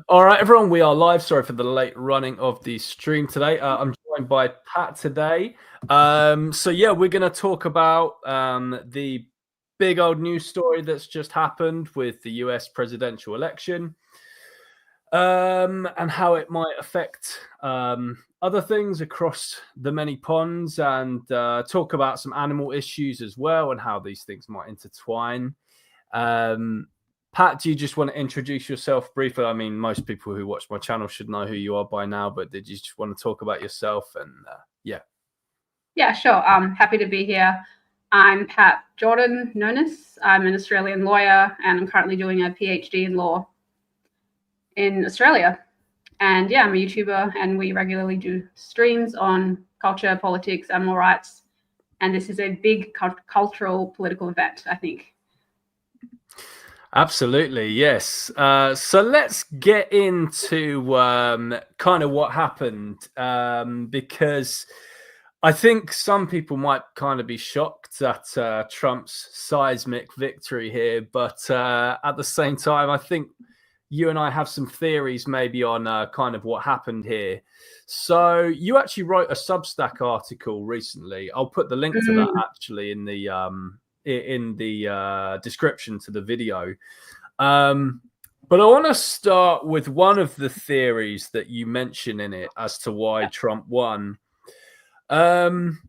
All right, everyone, we are live. Sorry for the late running of the stream today. I'm joined by Pat today. So yeah, we're going to talk about the big old news story that's just happened with the US presidential election, and how it might affect other things across the many ponds, and talk about some animal issues as well and how these things might intertwine. Pat, do you just want to introduce yourself briefly? I mean, most people who watch my channel should know who you are by now, but did you just want to talk about yourself? And yeah. Yeah, sure. I'm happy to be here. I'm Pat Jordan Nonis. I'm an Australian lawyer, and I'm currently doing a PhD in law in Australia. And yeah, I'm a YouTuber, and we regularly do streams on culture, politics, animal rights. And this is a big cultural, political event, I think. Absolutely, yes. So let's get into kind of what happened, because I think some people might kind of be shocked at Trump's seismic victory here, but at the same time, I think you and I have some theories maybe on kind of what happened here. So you actually wrote a Substack article recently. I'll put the link to that actually in the description to the video. But I want to start with one of the theories that you mention in it as to why Trump won. One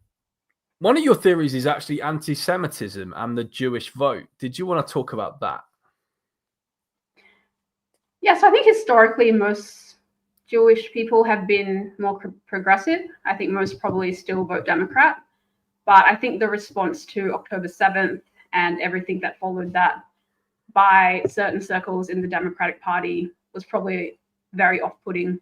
of your theories is actually anti-Semitism and the Jewish vote. Did you want to talk about that? Yes, I think historically most Jewish people have been more progressive. I think most probably still vote Democrat. But I think the response to October 7th and everything that followed that by certain circles in the Democratic Party was probably very off-putting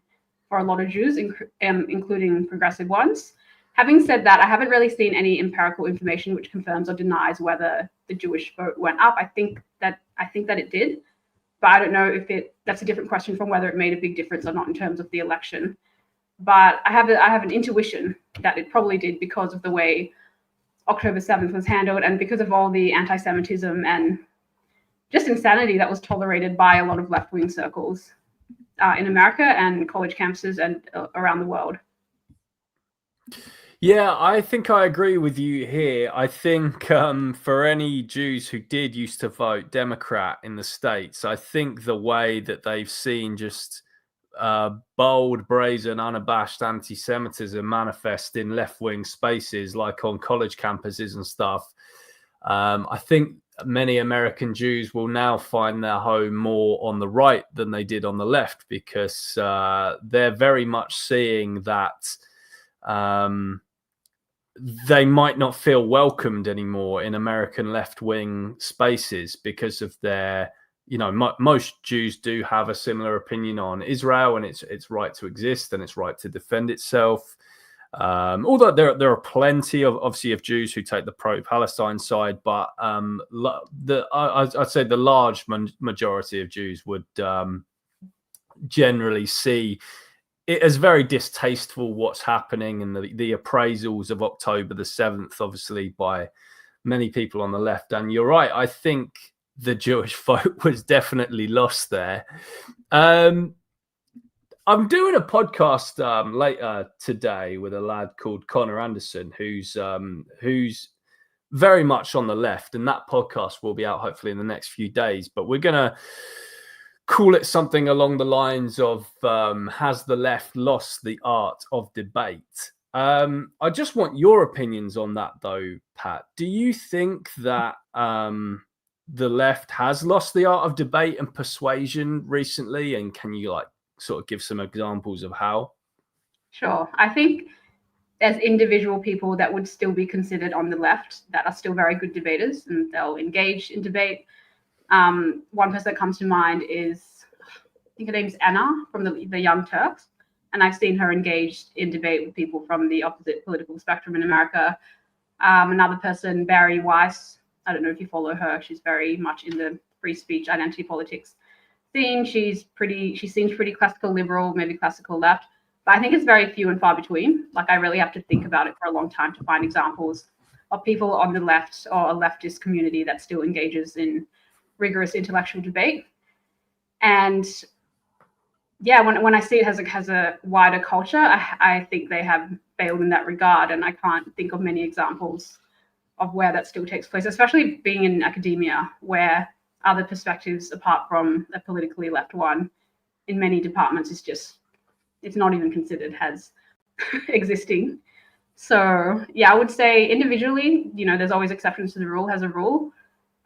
for a lot of Jews, including progressive ones. Having said that, I haven't really seen any empirical information which confirms or denies whether the Jewish vote went up. I think that it did, but I don't know if that's a different question from whether it made a big difference or not in terms of the election. But I have an intuition that it probably did because of the way October 7th was handled and because of all the anti-Semitism and just insanity that was tolerated by a lot of left-wing circles in America and college campuses and around the world. Yeah, I think I agree with you here. I think for any Jews who did used to vote Democrat in the States, I think the way that they've seen just bold, brazen, unabashed anti-Semitism manifest in left-wing spaces like on college campuses and stuff, I think many American Jews will now find their home more on the right than they did on the left, because they're very much seeing that they might not feel welcomed anymore in American left-wing spaces because of their, most Jews do have a similar opinion on Israel and its right to exist and its right to defend itself. Although there are plenty of Jews who take the pro-Palestine side, but I'd say the large majority of Jews would generally see it is very distasteful what's happening, and the appraisals of October the 7th, obviously by many people on the left. And you're right, I think the Jewish vote was definitely lost there. I'm doing a podcast later today with a lad called Connor Anderson, who's very much on the left, and that podcast will be out hopefully in the next few days. But we're gonna call it something along the lines of has the left lost the art of debate? I just want your opinions on that, though, Pat. Do you think that the left has lost the art of debate and persuasion recently? And can you sort of give some examples of how? Sure. I think there's individual people that would still be considered on the left that are still very good debaters and they'll engage in debate. One person that comes to mind is, I think her name's Anna from the Young Turks. And I've seen her engaged in debate with people from the opposite political spectrum in America. Another person, Barry Weiss, I don't know if you follow her. She's very much in the free speech identity politics scene. She seems pretty classical liberal, maybe classical left. But I think it's very few and far between. I really have to think about it for a long time to find examples of people on the left or a leftist community that still engages in rigorous intellectual debate. And yeah, when I see it has a wider culture, I think they have failed in that regard, and I can't think of many examples of where that still takes place, especially being in academia, where other perspectives apart from a politically left one in many departments is just, it's not even considered as existing. So yeah, I would say individually, there's always exceptions to the rule. As a rule,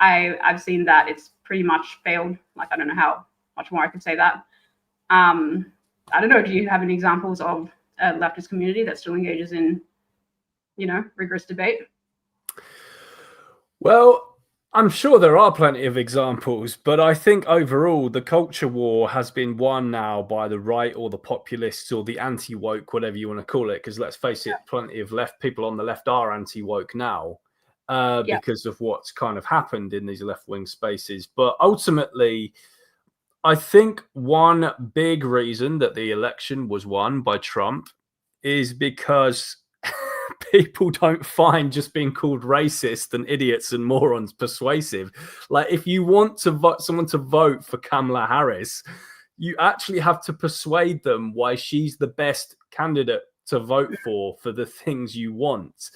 I've seen that it's pretty much failed. Like, I don't know how much more I could say that. I don't know. Do you have any examples of a leftist community that still engages in, rigorous debate? Well, I'm sure there are plenty of examples, but I think overall the culture war has been won now by the right or the populists or the anti-woke, whatever you want to call it. Because let's face it, plenty of left people on the left are anti-woke now because of what's kind of happened in these left-wing spaces. But ultimately, I think one big reason that the election was won by Trump is because people don't find just being called racist and idiots and morons persuasive. Like, if you want to vote someone to vote for Kamala Harris, you actually have to persuade them why she's the best candidate to vote for the things you want.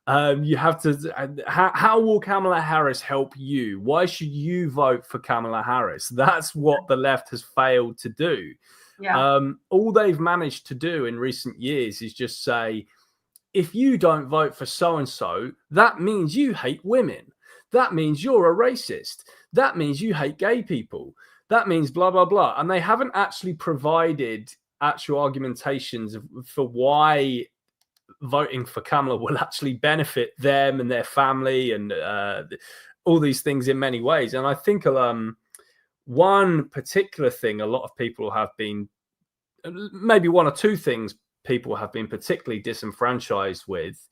You have to. How will Kamala Harris help you? Why should you vote for Kamala Harris? That's what the left has failed to do. Yeah. All they've managed to do in recent years is just say, if you don't vote for so-and-so, that means you hate women. That means you're a racist. That means you hate gay people. That means blah, blah, blah. And they haven't actually provided actual argumentations for why voting for Kamala will actually benefit them and their family and all these things in many ways. And I think one particular thing a lot of people have been, maybe one or two things people have been particularly disenfranchised with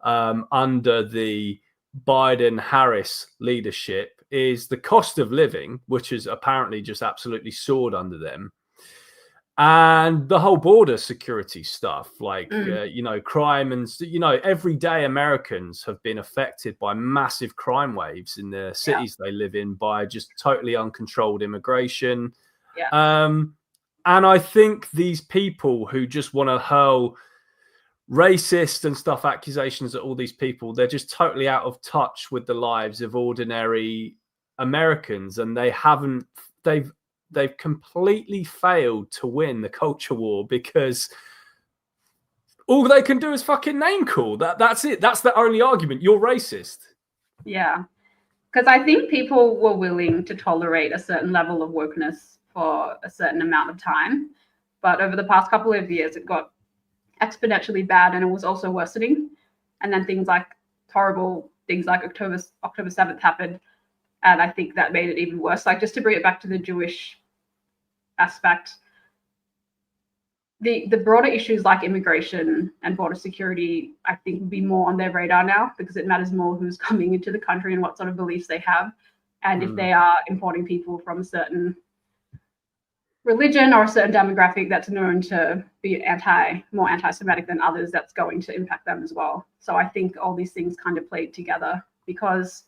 under the Biden-Harris leadership is the cost of living, which has apparently just absolutely soared under them. And the whole border security stuff, like, crime and, everyday Americans have been affected by massive crime waves in the cities they live in by just totally uncontrolled immigration. And I think these people who just want to hurl racist and stuff accusations at all these people, they're just totally out of touch with the lives of ordinary Americans. And they've completely failed to win the culture war because all they can do is fucking name call. That's it. That's the only argument. You're racist. Yeah. Because I think people were willing to tolerate a certain level of wokeness for a certain amount of time. But over the past couple of years, it got exponentially bad, and it was also worsening. And then horrible things like October 7th happened. And I think that made it even worse. Like, just to bring it back to the Jewish aspect, the broader issues like immigration and border security, I think, would be more on their radar now, because it matters more who's coming into the country and what sort of beliefs they have. And if they are importing people from a certain religion or a certain demographic that's known to be more anti-Semitic than others, that's going to impact them as well. So I think all these things kind of played together, because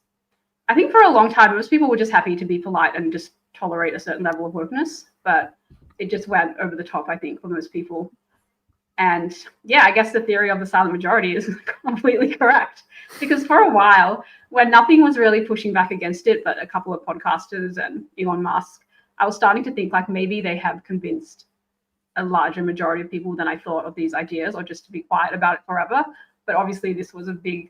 I think for a long time, most people were just happy to be polite and just tolerate a certain level of wokeness, but it just went over the top, I think, for most people. And yeah, I guess the theory of the silent majority is completely correct, because for a while, when nothing was really pushing back against it, but a couple of podcasters and Elon Musk, I was starting to think like maybe they have convinced a larger majority of people than I thought of these ideas, or just to be quiet about it forever. But obviously this was a big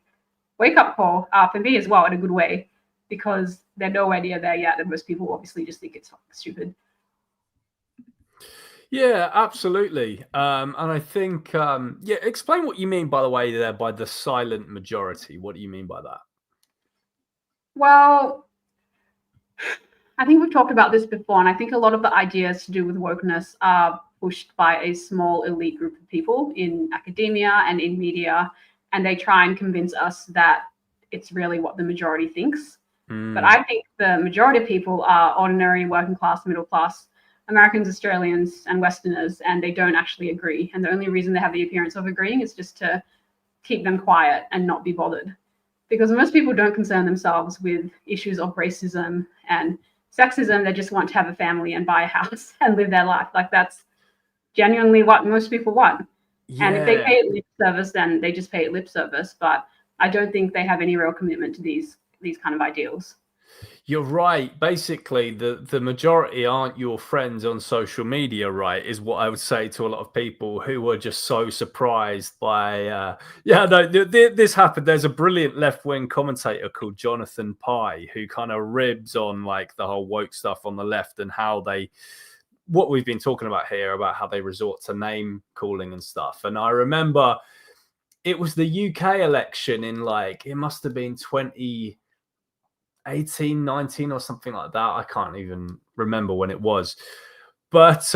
wake-up call for me as well, in a good way, because they're nowhere near there yet, and most people obviously just think it's stupid. Yeah, absolutely. And I think, explain what you mean, by the way, there by the silent majority. What do you mean by that? Well, I think we've talked about this before, and I think a lot of the ideas to do with wokeness are pushed by a small elite group of people in academia and in media, and they try and convince us that it's really what the majority thinks. But I think the majority of people are ordinary working class, middle class Americans, Australians, and Westerners, and they don't actually agree. And the only reason they have the appearance of agreeing is just to keep them quiet and not be bothered. Because most people don't concern themselves with issues of racism and sexism. They just want to have a family and buy a house and live their life. Like that's genuinely what most people want. Yeah. And if they pay it lip service, then they just pay it lip service. But I don't think they have any real commitment to these kind of ideals. You're right. Basically, the majority aren't your friends on social media, right? Is what I would say to a lot of people who were just so surprised by. This happened. There's a brilliant left-wing commentator called Jonathan Pye who kind of ribs on like the whole woke stuff on the left and how what we've been talking about here about how they resort to name calling and stuff. And I remember it was the UK election in like it must have been 2018, 19 or something like that. I can't even remember when it was. But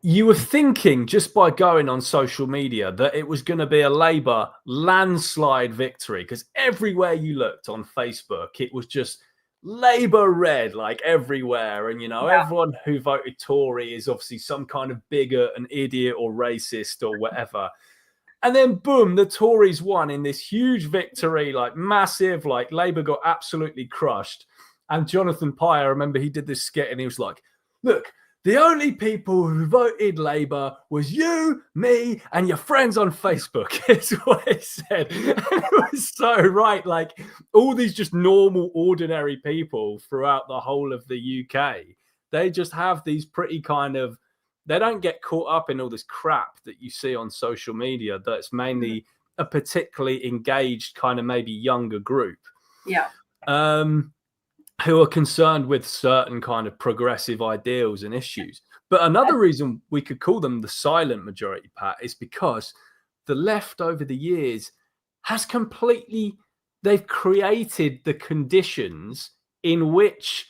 you were thinking just by going on social media that it was going to be a Labour landslide victory because everywhere you looked on Facebook, it was just Labour red, like everywhere. And, everyone who voted Tory is obviously some kind of bigot, an idiot or racist or whatever. And then, boom, the Tories won in this huge victory, like massive, like Labour got absolutely crushed. And Jonathan Pye, I remember he did this skit and he was like, look, the only people who voted Labour was you, me, and your friends on Facebook, is what he said. And it was so right. Like all these just normal, ordinary people throughout the whole of the UK, they just have these pretty kind of, they don't get caught up in all this crap that you see on social media that's mainly a particularly engaged kind of maybe younger group. Yeah. Who are concerned with certain kind of progressive ideals and issues. But another reason we could call them the silent majority, Pat, is because the left over the years has they've created the conditions in which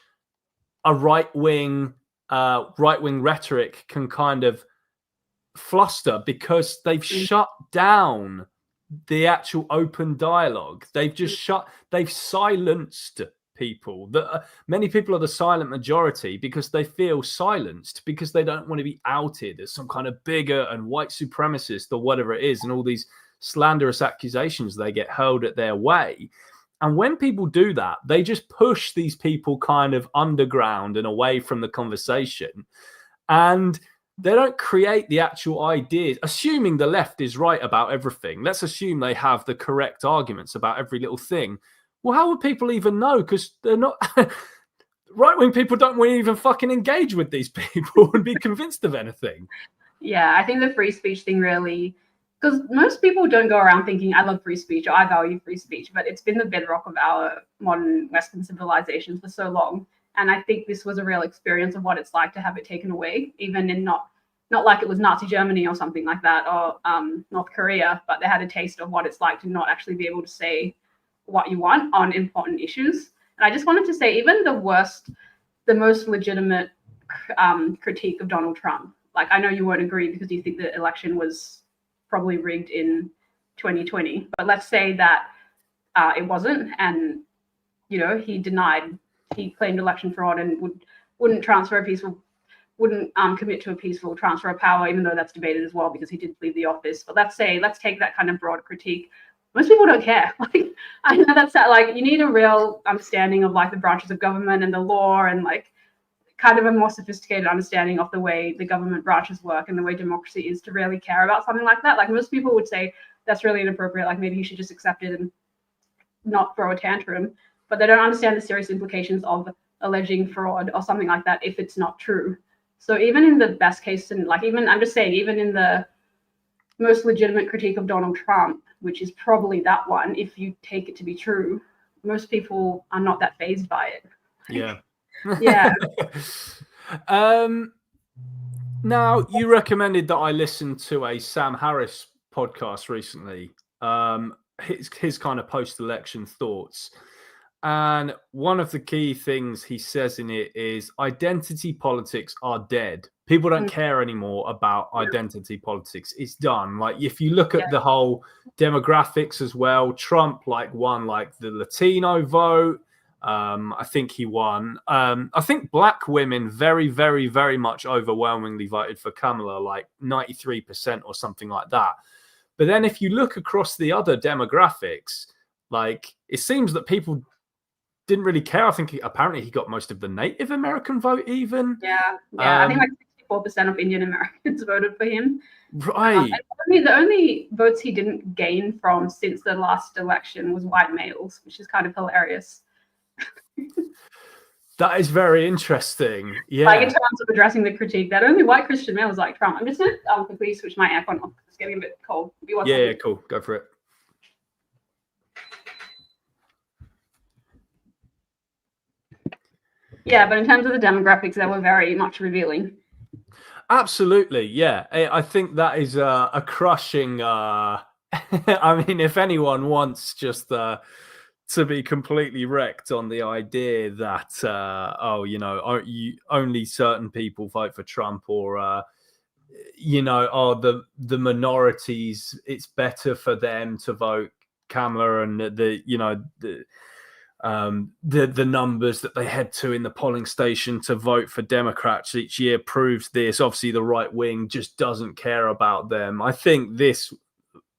a right-wing rhetoric can kind of fluster because they've shut down the actual open dialogue. They've silenced people. Many people are the silent majority because they feel silenced, because they don't want to be outed as some kind of bigot and white supremacist or whatever it is, and all these slanderous accusations they get hurled at their way. And when people do that, they just push these people kind of underground and away from the conversation. And they don't create the actual ideas, assuming the left is right about everything. Let's assume they have the correct arguments about every little thing. Well, how would people even know? Because they're not... Right-wing people don't want to even fucking engage with these people and be convinced of anything. Yeah, I think the free speech thing really... Because most people don't go around thinking, I love free speech or I value free speech, but it's been the bedrock of our modern Western civilization for so long. And I think this was a real experience of what it's like to have it taken away, even in not like it was Nazi Germany or something like that, or North Korea, but they had a taste of what it's like to not actually be able to say what you want on important issues. And I just wanted to say, even the most legitimate critique of Donald Trump, like I know you won't agree because you think the election was probably rigged in 2020, but let's say that it wasn't, and he claimed election fraud and wouldn't commit to a peaceful transfer of power, even though that's debated as well because he did leave the office. But let's take that kind of broad critique. Most people don't care. Like I know that's like you need a real understanding of like the branches of government and the law and like kind of a more sophisticated understanding of the way the government branches work and the way democracy is to really care about something like that. Like most people would say that's really inappropriate. Like maybe you should just accept it and not throw a tantrum, but they don't understand the serious implications of alleging fraud or something like that if it's not true. So even in the best case, and like even I'm just saying, even in the most legitimate critique of Donald Trump, which is probably that one, if you take it to be true, most people are not that fazed by it. Yeah. Yeah. Now, you recommended that I listen to a Sam Harris podcast recently, his kind of post-election thoughts. And one of the key things he says in it is identity politics are dead. People don't care anymore about identity politics. It's done. Like if you look at the whole demographics as well, Trump won the Latino vote. I think he won. I think black women very, very, very much overwhelmingly voted for Kamala, like 93% or something like that. But then if you look across the other demographics, like it seems that people didn't really care. I think apparently he got most of the Native American vote even. Yeah. I think like 64% of Indian Americans voted for him. Right. The only votes he didn't gain from since the last election was white males, which is kind of hilarious. That is very interesting. Yeah. Like in terms of addressing the critique that only white Christian males like Trump. I'm just going to quickly switch my aircon off. It's getting a bit cold. Yeah, cool. Go for it. Yeah, but in terms of the demographics, they were very much revealing. Absolutely, yeah. I think that is a crushing. I mean, if anyone wants just to be completely wrecked on the idea that only certain people vote for Trump, or the minorities, it's better for them to vote Kamala, and the numbers that they head to in the polling station to vote for Democrats each year proves this. Obviously, the right wing just doesn't care about them. I think this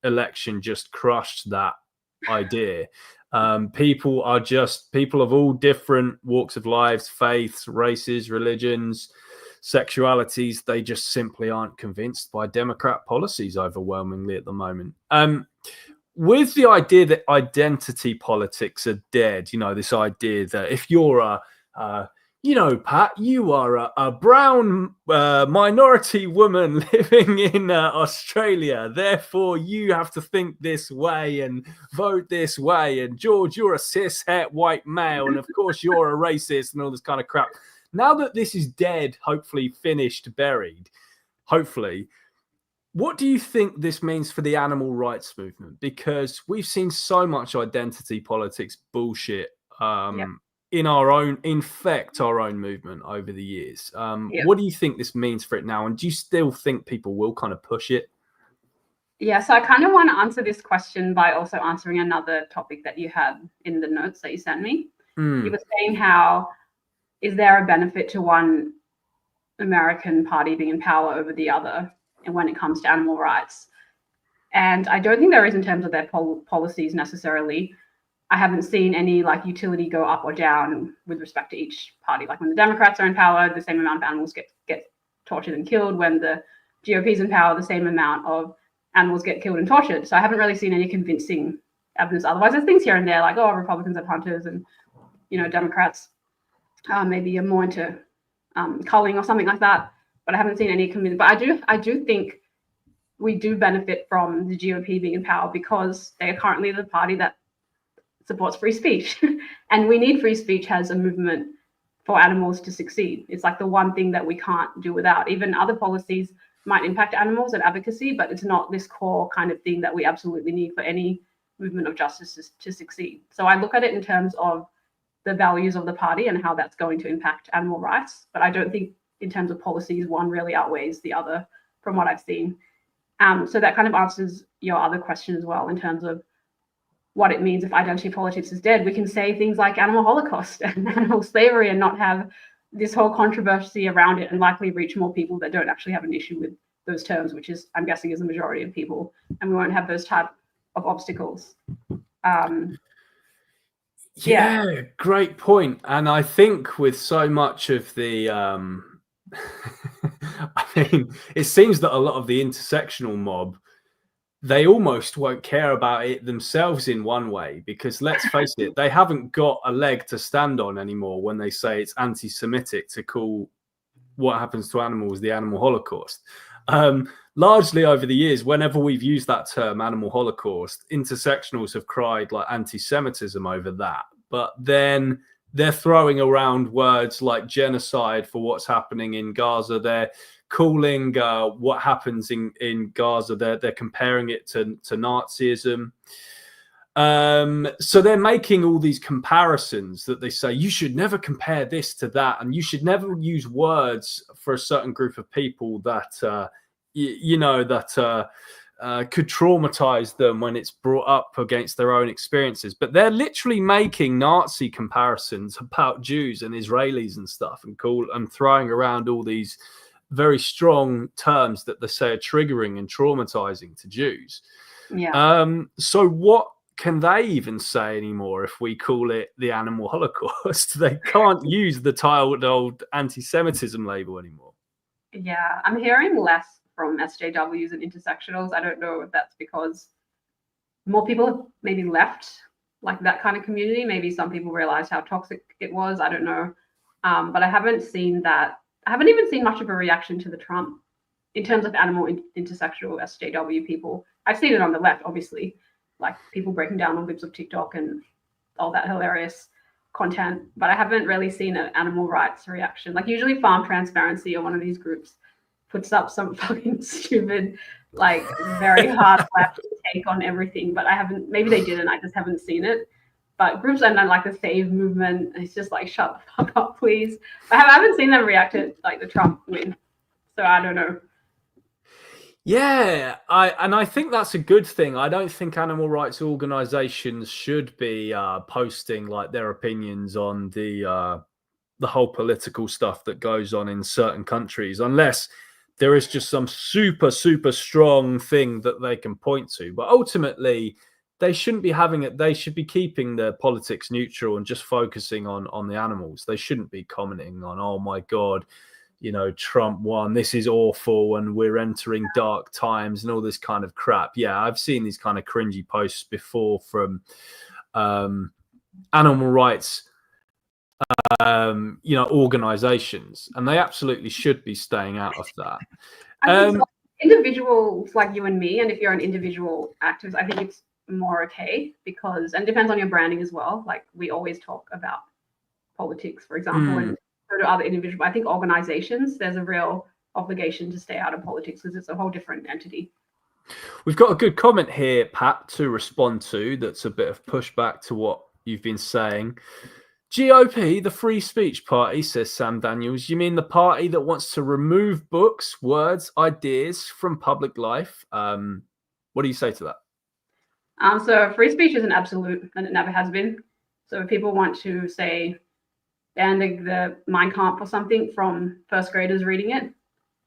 election just crushed that idea. People of all different walks of lives, faiths, races, religions, sexualities. They just simply aren't convinced by Democrat policies overwhelmingly at the moment. With the idea that identity politics are dead, this idea that if you're Pat, you are a brown minority woman living in Australia, therefore you have to think this way and vote this way. And George, you're a cis-het white male, and of course you're a racist and all this kind of crap. Now that this is dead, hopefully finished, buried, hopefully, what do you think this means for the animal rights movement? Because we've seen so much identity politics bullshit infect our own movement over the years. What do you think this means for it now? And do you still think people will kind of push it? Yeah, so I kind of want to answer this question by also answering another topic that you had in the notes that you sent me. You were saying how is there a benefit to one American party being in power over the other, and when it comes to animal rights? And I don't think there is in terms of their policies necessarily. I haven't seen any like utility go up or down with respect to each party. Like when the Democrats are in power, the same amount of animals get tortured and killed. When the GOP is in power, the same amount of animals get killed and tortured. So I haven't really seen any convincing evidence. Otherwise, there's things here and there like, oh, Republicans have hunters, and Democrats maybe are more into culling or something like that. But I haven't seen any convincing. But I do think we do benefit from the GOP being in power because they are currently the party that supports free speech. And we need free speech as a movement for animals to succeed. It's like the one thing that we can't do without. Even other policies might impact animals and advocacy, but it's not this core kind of thing that we absolutely need for any movement of justice to succeed. So I look at it in terms of the values of the party and how that's going to impact animal rights. But I don't think in terms of policies, one really outweighs the other from what I've seen. So that kind of answers your other question as well in terms of what it means if identity politics is dead. We can say things like animal holocaust and animal slavery and not have this whole controversy around it, and likely reach more people that don't actually have an issue with those terms, which is, I'm guessing, is the majority of people. And we won't have those type of obstacles. Yeah, great point. And I think with so much of the I mean, it seems that a lot of the intersectional mob, they almost won't care about it themselves in one way, because let's face it, they haven't got a leg to stand on anymore when they say it's anti-Semitic to call what happens to animals the animal holocaust. Largely over the years, whenever we've used that term, animal holocaust, intersectionals have cried like anti-Semitism over that. But then they're throwing around words like genocide for what's happening in Gaza. They're calling what happens in Gaza, they're comparing it to Nazism. So they're making all these comparisons that they say you should never compare this to that, and you should never use words for a certain group of people that could traumatize them when it's brought up against their own experiences. But they're literally making Nazi comparisons about Jews and Israelis and stuff, and throwing around all these very strong terms that they say are triggering and traumatizing to Jews. Yeah. So what can they even say anymore if we call it the animal holocaust? They can't use the old anti-Semitism label anymore. Yeah, I'm hearing less from SJWs and intersectionals. I don't know if that's because more people have maybe left like that kind of community. Maybe some people realized how toxic it was. I don't know. But I haven't seen that. I haven't even seen much of a reaction to the Trump in terms of animal intersectional SJW people. I've seen it on the left, obviously, like people breaking down on libs of TikTok and all that hilarious content. But I haven't really seen an animal rights reaction. Like usually Farm Transparency or one of these groups puts up some fucking stupid, like very hard left take on everything. But I haven't, maybe they didn't, I just haven't seen it. But groups and then like the Save movement, it's just like, shut the fuck up, please. I haven't seen them react to like the Trump win. So I don't know. Yeah, I think that's a good thing. I don't think animal rights organizations should be posting like their opinions on the whole political stuff that goes on in certain countries, unless there is just some super, super strong thing that they can point to. But ultimately, they shouldn't be having it. They should be keeping their politics neutral and just focusing on the animals. They shouldn't be commenting on, oh my God, you know, Trump won, this is awful, and we're entering dark times and all this kind of crap. Yeah, I've seen these kind of cringy posts before from animal rights organizations, and they absolutely should be staying out of that. I think so. Individuals like you and me, and if you're an individual activist, I think it's more okay because, and it depends on your branding as well. Like we always talk about politics, for example, and so do other individuals. I think organizations, there's a real obligation to stay out of politics because it's a whole different entity. We've got a good comment here, Pat, to respond to. That's a bit of pushback to what you've been saying. GOP, the Free Speech Party, says Sam Daniels. You mean the party that wants to remove books, words, ideas from public life? What do you say to that? So free speech is an absolute, and it never has been. So if people want to say ban the Mein Kampf or something from first graders reading it,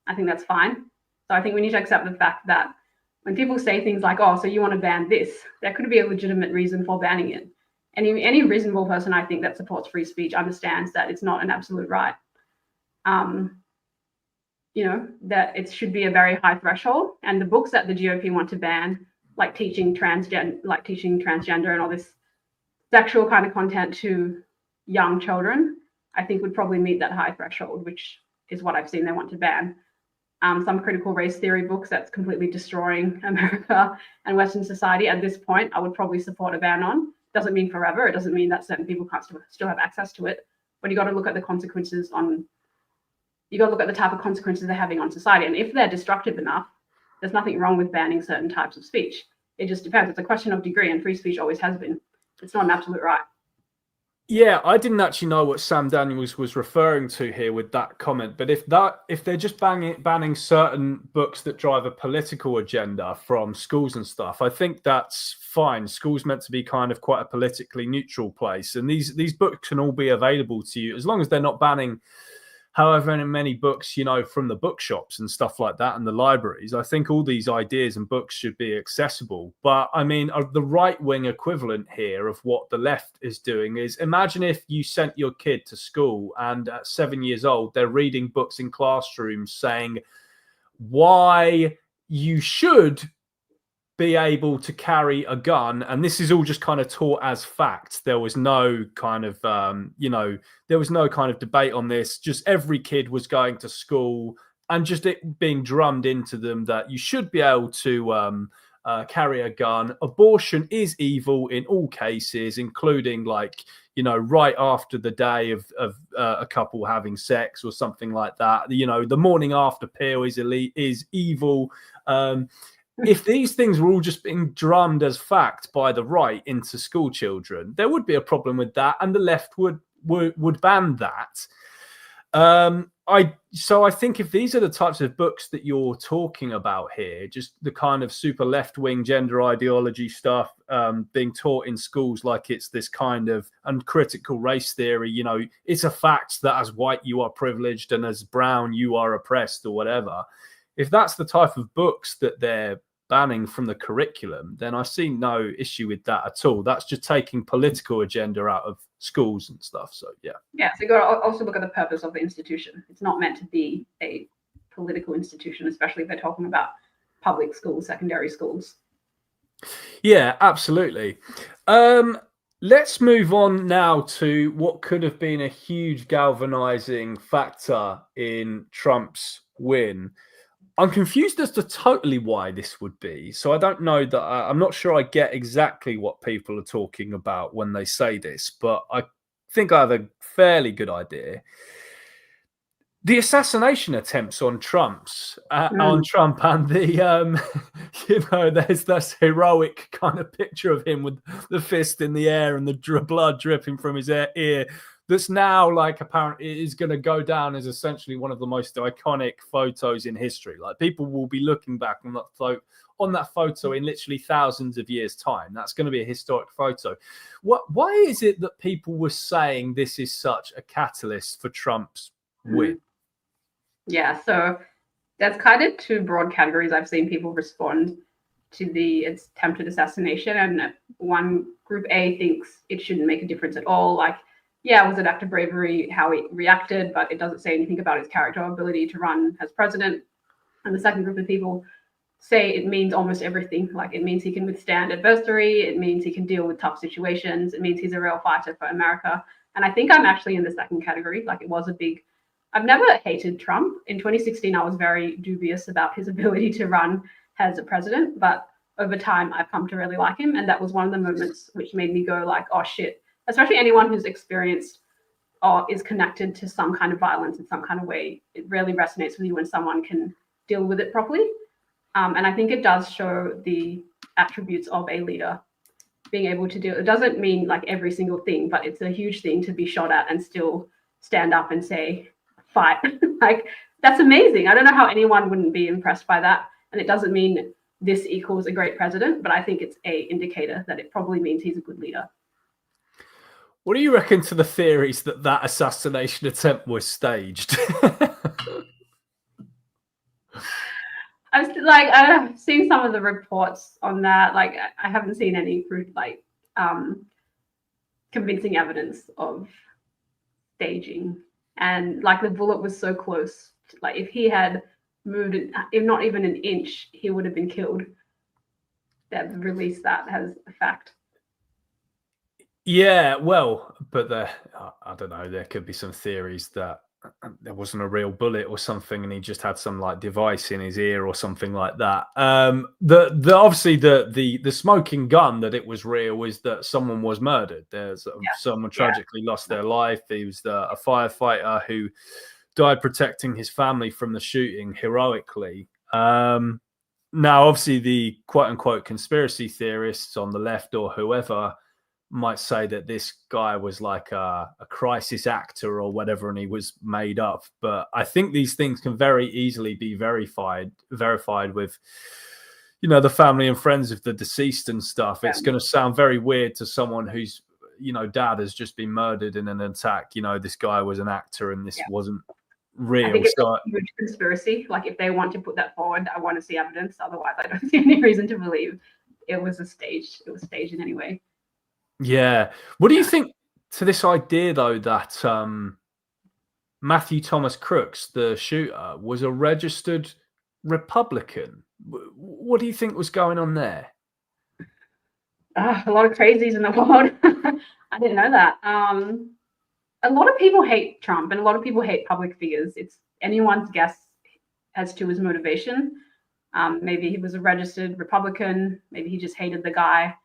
I think that's fine. So I think we need to accept the fact that when people say things like, oh, so you want to ban this, there could be a legitimate reason for banning it. Any reasonable person, I think, that supports free speech understands that it's not an absolute right. That it should be a very high threshold. And the books that the GOP want to ban, like teaching transgender and all this sexual kind of content to young children, I think would probably meet that high threshold, which is what I've seen they want to ban. Some critical race theory books that's completely destroying America and Western society. At this point, I would probably support a ban on. Doesn't mean forever. It doesn't mean that certain people can't still have access to it. But you got to look at the consequences you got to look at the type of consequences they're having on society. And if they're destructive enough, there's nothing wrong with banning certain types of speech. It just depends. It's a question of degree, and free speech always has been. It's not an absolute right. Yeah, I didn't actually know what Sam Daniels was referring to here with that comment. But if they're just banning certain books that drive a political agenda from schools and stuff, I think that's fine. School's meant to be kind of quite a politically neutral place, and these books can all be available to you as long as they're not banning however many books, from the bookshops and stuff like that and the libraries. I think all these ideas and books should be accessible. But I mean, the right-wing equivalent here of what the left is doing is, imagine if you sent your kid to school and at 7 years old, they're reading books in classrooms saying why you should be able to carry a gun, and this is all just kind of taught as fact. There was no kind of there was no kind of debate on this. Just every kid was going to school and just it being drummed into them that you should be able to carry a gun. Abortion is evil in all cases, including right after the day of a couple having sex or something like that. The morning after pill is evil. If these things were all just being drummed as fact by the right into school children, there would be a problem with that, and the left would ban that. So I think if these are the types of books that you're talking about here, just the kind of super left-wing gender ideology stuff being taught in schools like it's this kind of uncritical race theory, it's a fact that as white you are privileged and as brown you are oppressed or whatever. If that's the type of books that they're banning from the curriculum, then I see no issue with that at all. That's just taking political agenda out of schools and stuff. So yeah. Yeah, so you got to also look at the purpose of the institution. It's not meant to be a political institution, especially if they're talking about public schools, secondary schools. Yeah, absolutely. Let's move on now to what could have been a huge galvanizing factor in Trump's win. I'm confused as to totally why this would be. So I don't know that I'm not sure I get exactly what people are talking about when they say this, but I think I have a fairly good idea. The assassination attempts on Trump and the there's this heroic kind of picture of him with the fist in the air and the blood dripping from his ear. That's now apparently is going to go down as essentially one of the most iconic photos in history. Like, people will be looking back on that photo in literally thousands of years' time. That's going to be a historic photo. Why is it that people were saying this is such a catalyst for Trump's win? Yeah, so there's kind of two broad categories I've seen people respond to the attempted assassination. And one, group A, thinks it shouldn't make a difference at all. Like, yeah, it was an act of bravery how he reacted, but it doesn't say anything about his character or ability to run as president. And the second group of people say it means almost everything. Like, it means he can withstand adversity. It means he can deal with tough situations. It means he's a real fighter for America. And I think I'm actually in the second category. Like, it was a big... I've never hated Trump. In 2016, I was very dubious about his ability to run as a president, but over time, I've come to really like him. And that was one of the moments which made me go like, oh shit, especially anyone who's experienced or is connected to some kind of violence in some kind of way. It really resonates with you when someone can deal with it properly. And I think it does show the attributes of a leader, being able to do it. It doesn't mean like every single thing, but it's a huge thing to be shot at and still stand up and say, fight. Like, that's amazing. I don't know how anyone wouldn't be impressed by that. And it doesn't mean this equals a great president, but I think it's a indicator that it probably means he's a good leader. What do you reckon to the theories that assassination attempt was staged? I've seen some of the reports on that. Like, I haven't seen any proof, convincing evidence of staging. And like, the bullet was so close. Like, if he had moved, if not even an inch, he would have been killed. They've released that as a fact. Yeah, well, but I don't know. There could be some theories that there wasn't a real bullet or something, and he just had some device in his ear or something like that. Obviously the smoking gun that it was real was that someone was murdered. There's someone tragically lost their life. He was a firefighter who died protecting his family from the shooting heroically. Now, obviously, the quote unquote conspiracy theorists on the left or whoever might say that this guy was like a crisis actor or whatever, and he was made up. But I think these things can very easily be verified with, the family and friends of the deceased and stuff. It's going to sound very weird to someone whose, dad has just been murdered in an attack. This guy was an actor and this wasn't real. I think it's a huge conspiracy. Like, if they want to put that forward, I want to see evidence. Otherwise, I don't see any reason to believe it was staged in any way. Yeah. What do you think to this idea, though, that Matthew Thomas Crooks, the shooter, was a registered Republican? What do you think was going on there? A lot of crazies in the world. I didn't know that. A lot of people hate Trump, and a lot of people hate public figures. It's anyone's guess as to his motivation. Maybe he was a registered Republican. Maybe he just hated the guy.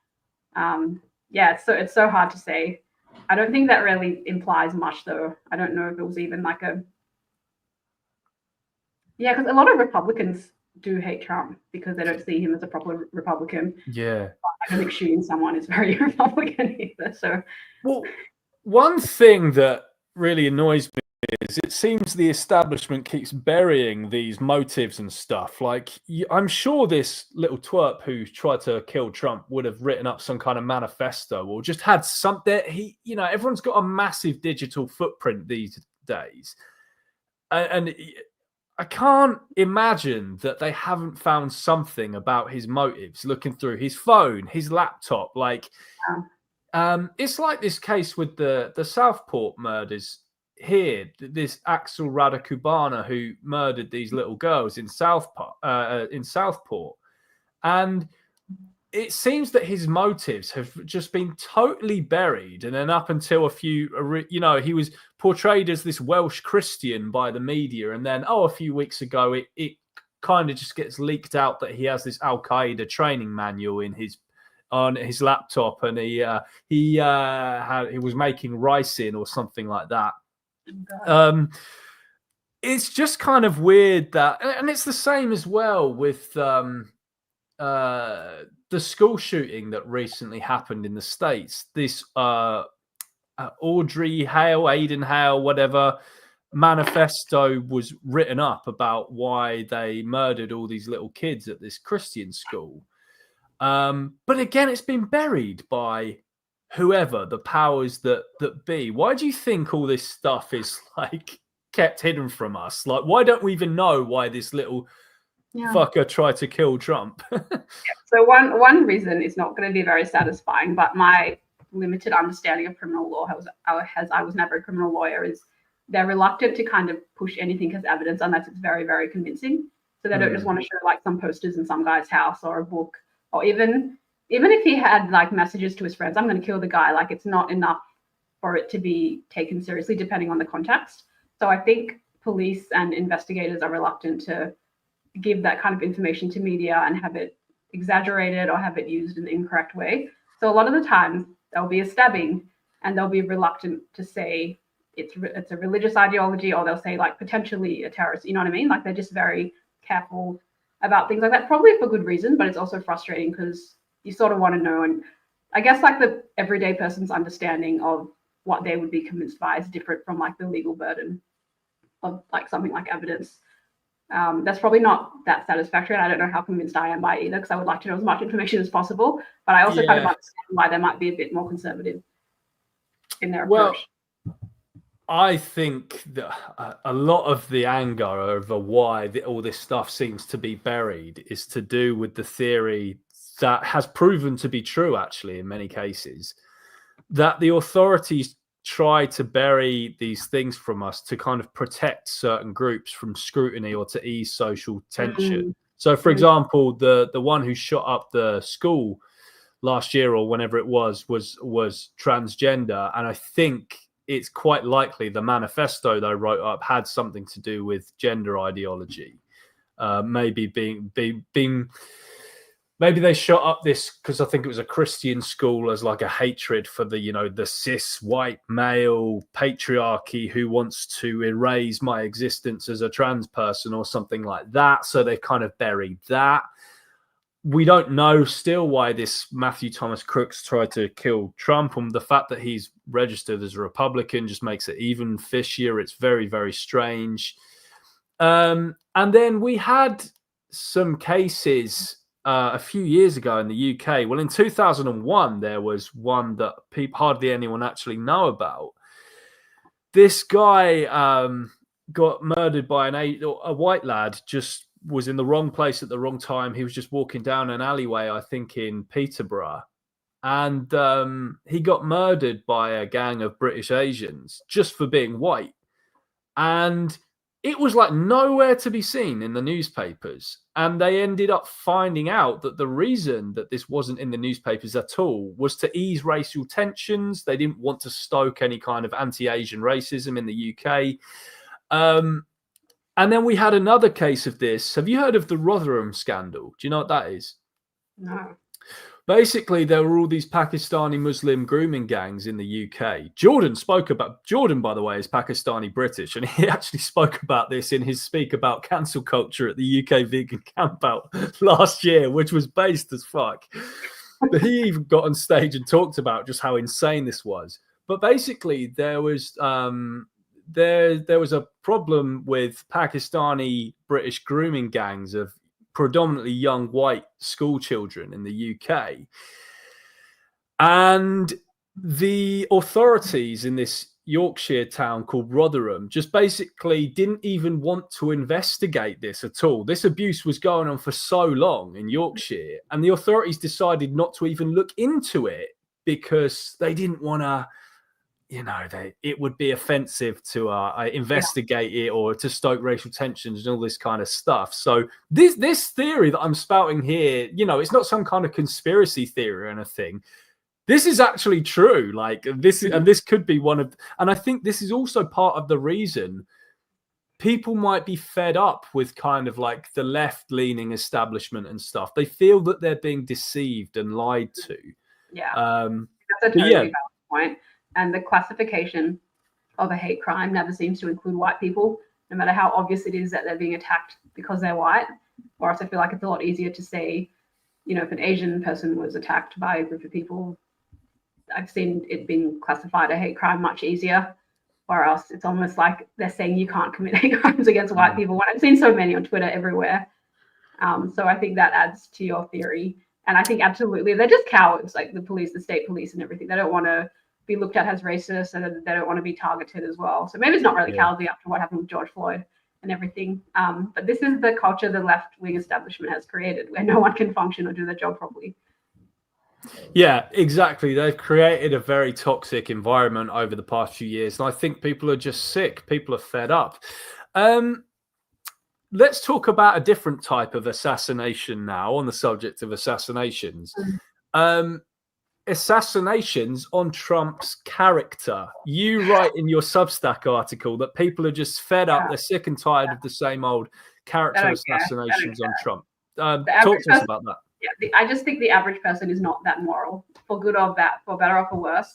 It's so hard to say. I don't think that really implies much, though. I don't know if it was even because a lot of Republicans do hate Trump because they don't see him as a proper Republican. Yeah. I don't think shooting someone is very Republican either. So, well, one thing that really annoys me is it seems the establishment keeps burying these motives and stuff. Like, I'm sure this little twerp who tried to kill Trump would have written up some kind of manifesto or just had something. Everyone's got a massive digital footprint these days. And I can't imagine that they haven't found something about his motives looking through his phone, his laptop. Like, it's like this case with the Southport murders here. This Axel Radicubana who murdered these little girls in Southport, and it seems that his motives have just been totally buried. And then up until he was portrayed as this Welsh Christian by the media. And then, a few weeks ago, it kind of just gets leaked out that he has this Al Qaeda training manual on his laptop, and he was making ricin or something like that. It's just kind of weird that, and it's the same as well with the school shooting that recently happened in the States. This Audrey Hale, Aiden Hale, whatever, manifesto was written up about why they murdered all these little kids at this Christian school. But again, it's been buried by whoever, the powers that be. Why do you think all this stuff is like kept hidden from us? Like, why don't we even know why this little fucker tried to kill Trump? So one reason is not going to be very satisfying, but my limited understanding of criminal law, as I was never a criminal lawyer, is they're reluctant to kind of push anything as evidence unless it's very, very convincing. So they don't just want to show like some posters in some guy's house or a book, or even if he had like messages to his friends, I'm going to kill the guy, like it's not enough for it to be taken seriously depending on the context. So I think police and investigators are reluctant to give that kind of information to media and have it exaggerated or have it used in the incorrect way. So a lot of the time there'll be a stabbing and they'll be reluctant to say it's a religious ideology, or they'll say like potentially a terrorist, you know what I mean? Like they're just very careful about things like that, probably for good reason, but it's also frustrating because you sort of want to know. And I guess like the everyday person's understanding of what they would be convinced by is different from like the legal burden of like something like evidence. That's probably not that satisfactory. And I don't know how convinced I am by either, because I would like to know as much information as possible. But I also kind of understand why they might be a bit more conservative in their approach. I think that a lot of the anger over why all this stuff seems to be buried is to do with the theory that has proven to be true, actually, in many cases, that the authorities try to bury these things from us to kind of protect certain groups from scrutiny or to ease social tension. So, for example, the one who shot up the school last year or whenever it was transgender, and I think it's quite likely the manifesto they wrote up had something to do with gender ideology. Maybe maybe they shot up this because I think it was a Christian school as like a hatred for the cis white male patriarchy who wants to erase my existence as a trans person or something like that. So they kind of buried that. We don't know still why this Matthew Thomas Crooks tried to kill Trump, and the fact that he's registered as a Republican just makes it even fishier. It's very, very strange. And then we had some cases a few years ago in the UK. Well, in 2001, there was one that hardly anyone actually know about. This guy got murdered by a white lad, just was in the wrong place at the wrong time. He was just walking down an alleyway, I think in Peterborough, and he got murdered by a gang of British Asians just for being white. And it was like nowhere to be seen in the newspapers. And they ended up finding out that the reason that this wasn't in the newspapers at all was to ease racial tensions. They didn't want to stoke any kind of anti-Asian racism in the UK. And then we had another case of this. Have you heard of the Rotherham scandal? Do you know what that is? No. Basically, there were all these Pakistani Muslim grooming gangs in the UK. Jordan, by the way, is Pakistani British, and he actually spoke about this in his speak about cancel culture at the UK vegan campout last year, which was based as fuck. But he even got on stage and talked about just how insane this was. But basically, there was a problem with Pakistani British grooming gangs of predominantly young white school children in the UK. And the authorities in this Yorkshire town called Rotherham just basically didn't even want to investigate this at all. This abuse was going on for so long in Yorkshire, and the authorities decided not to even look into it because they didn't want to, it would be offensive to investigate it or to stoke racial tensions and all this kind of stuff. So this theory that I'm spouting here, it's not some kind of conspiracy theory or anything. This is actually true. Like this, and this could be one of, and I think this is also part of the reason people might be fed up with kind of like the left-leaning establishment and stuff. They feel that they're being deceived and lied to. Yeah, that's a totally valid point. And the classification of a hate crime never seems to include white people, no matter how obvious it is that they're being attacked because they're white. Or else I feel like it's a lot easier to say, if an Asian person was attacked by a group of people, I've seen it being classified a hate crime much easier. Or else it's almost like they're saying you can't commit hate crimes against white people. I've seen so many on Twitter everywhere. So I think that adds to your theory. And I think absolutely they're just cowards, like the police, the state police and everything. They don't want to be looked at as racist, and they don't want to be targeted as well. So maybe it's not really cowardly after what happened with George Floyd and everything. But this is the culture the left-wing establishment has created, where no one can function or do their job properly. Yeah, exactly. They've created a very toxic environment over the past few years, and I think people are just sick. People are fed up. Let's talk about a different type of assassination now, on the subject of assassinations. Assassinations on Trump's character. You write in your Substack article that people are just fed up. They're sick and tired of the same old character assassinations on Trump. Talk to us about that. Yeah, I just think the average person is not that moral, for good or bad, for better or for worse.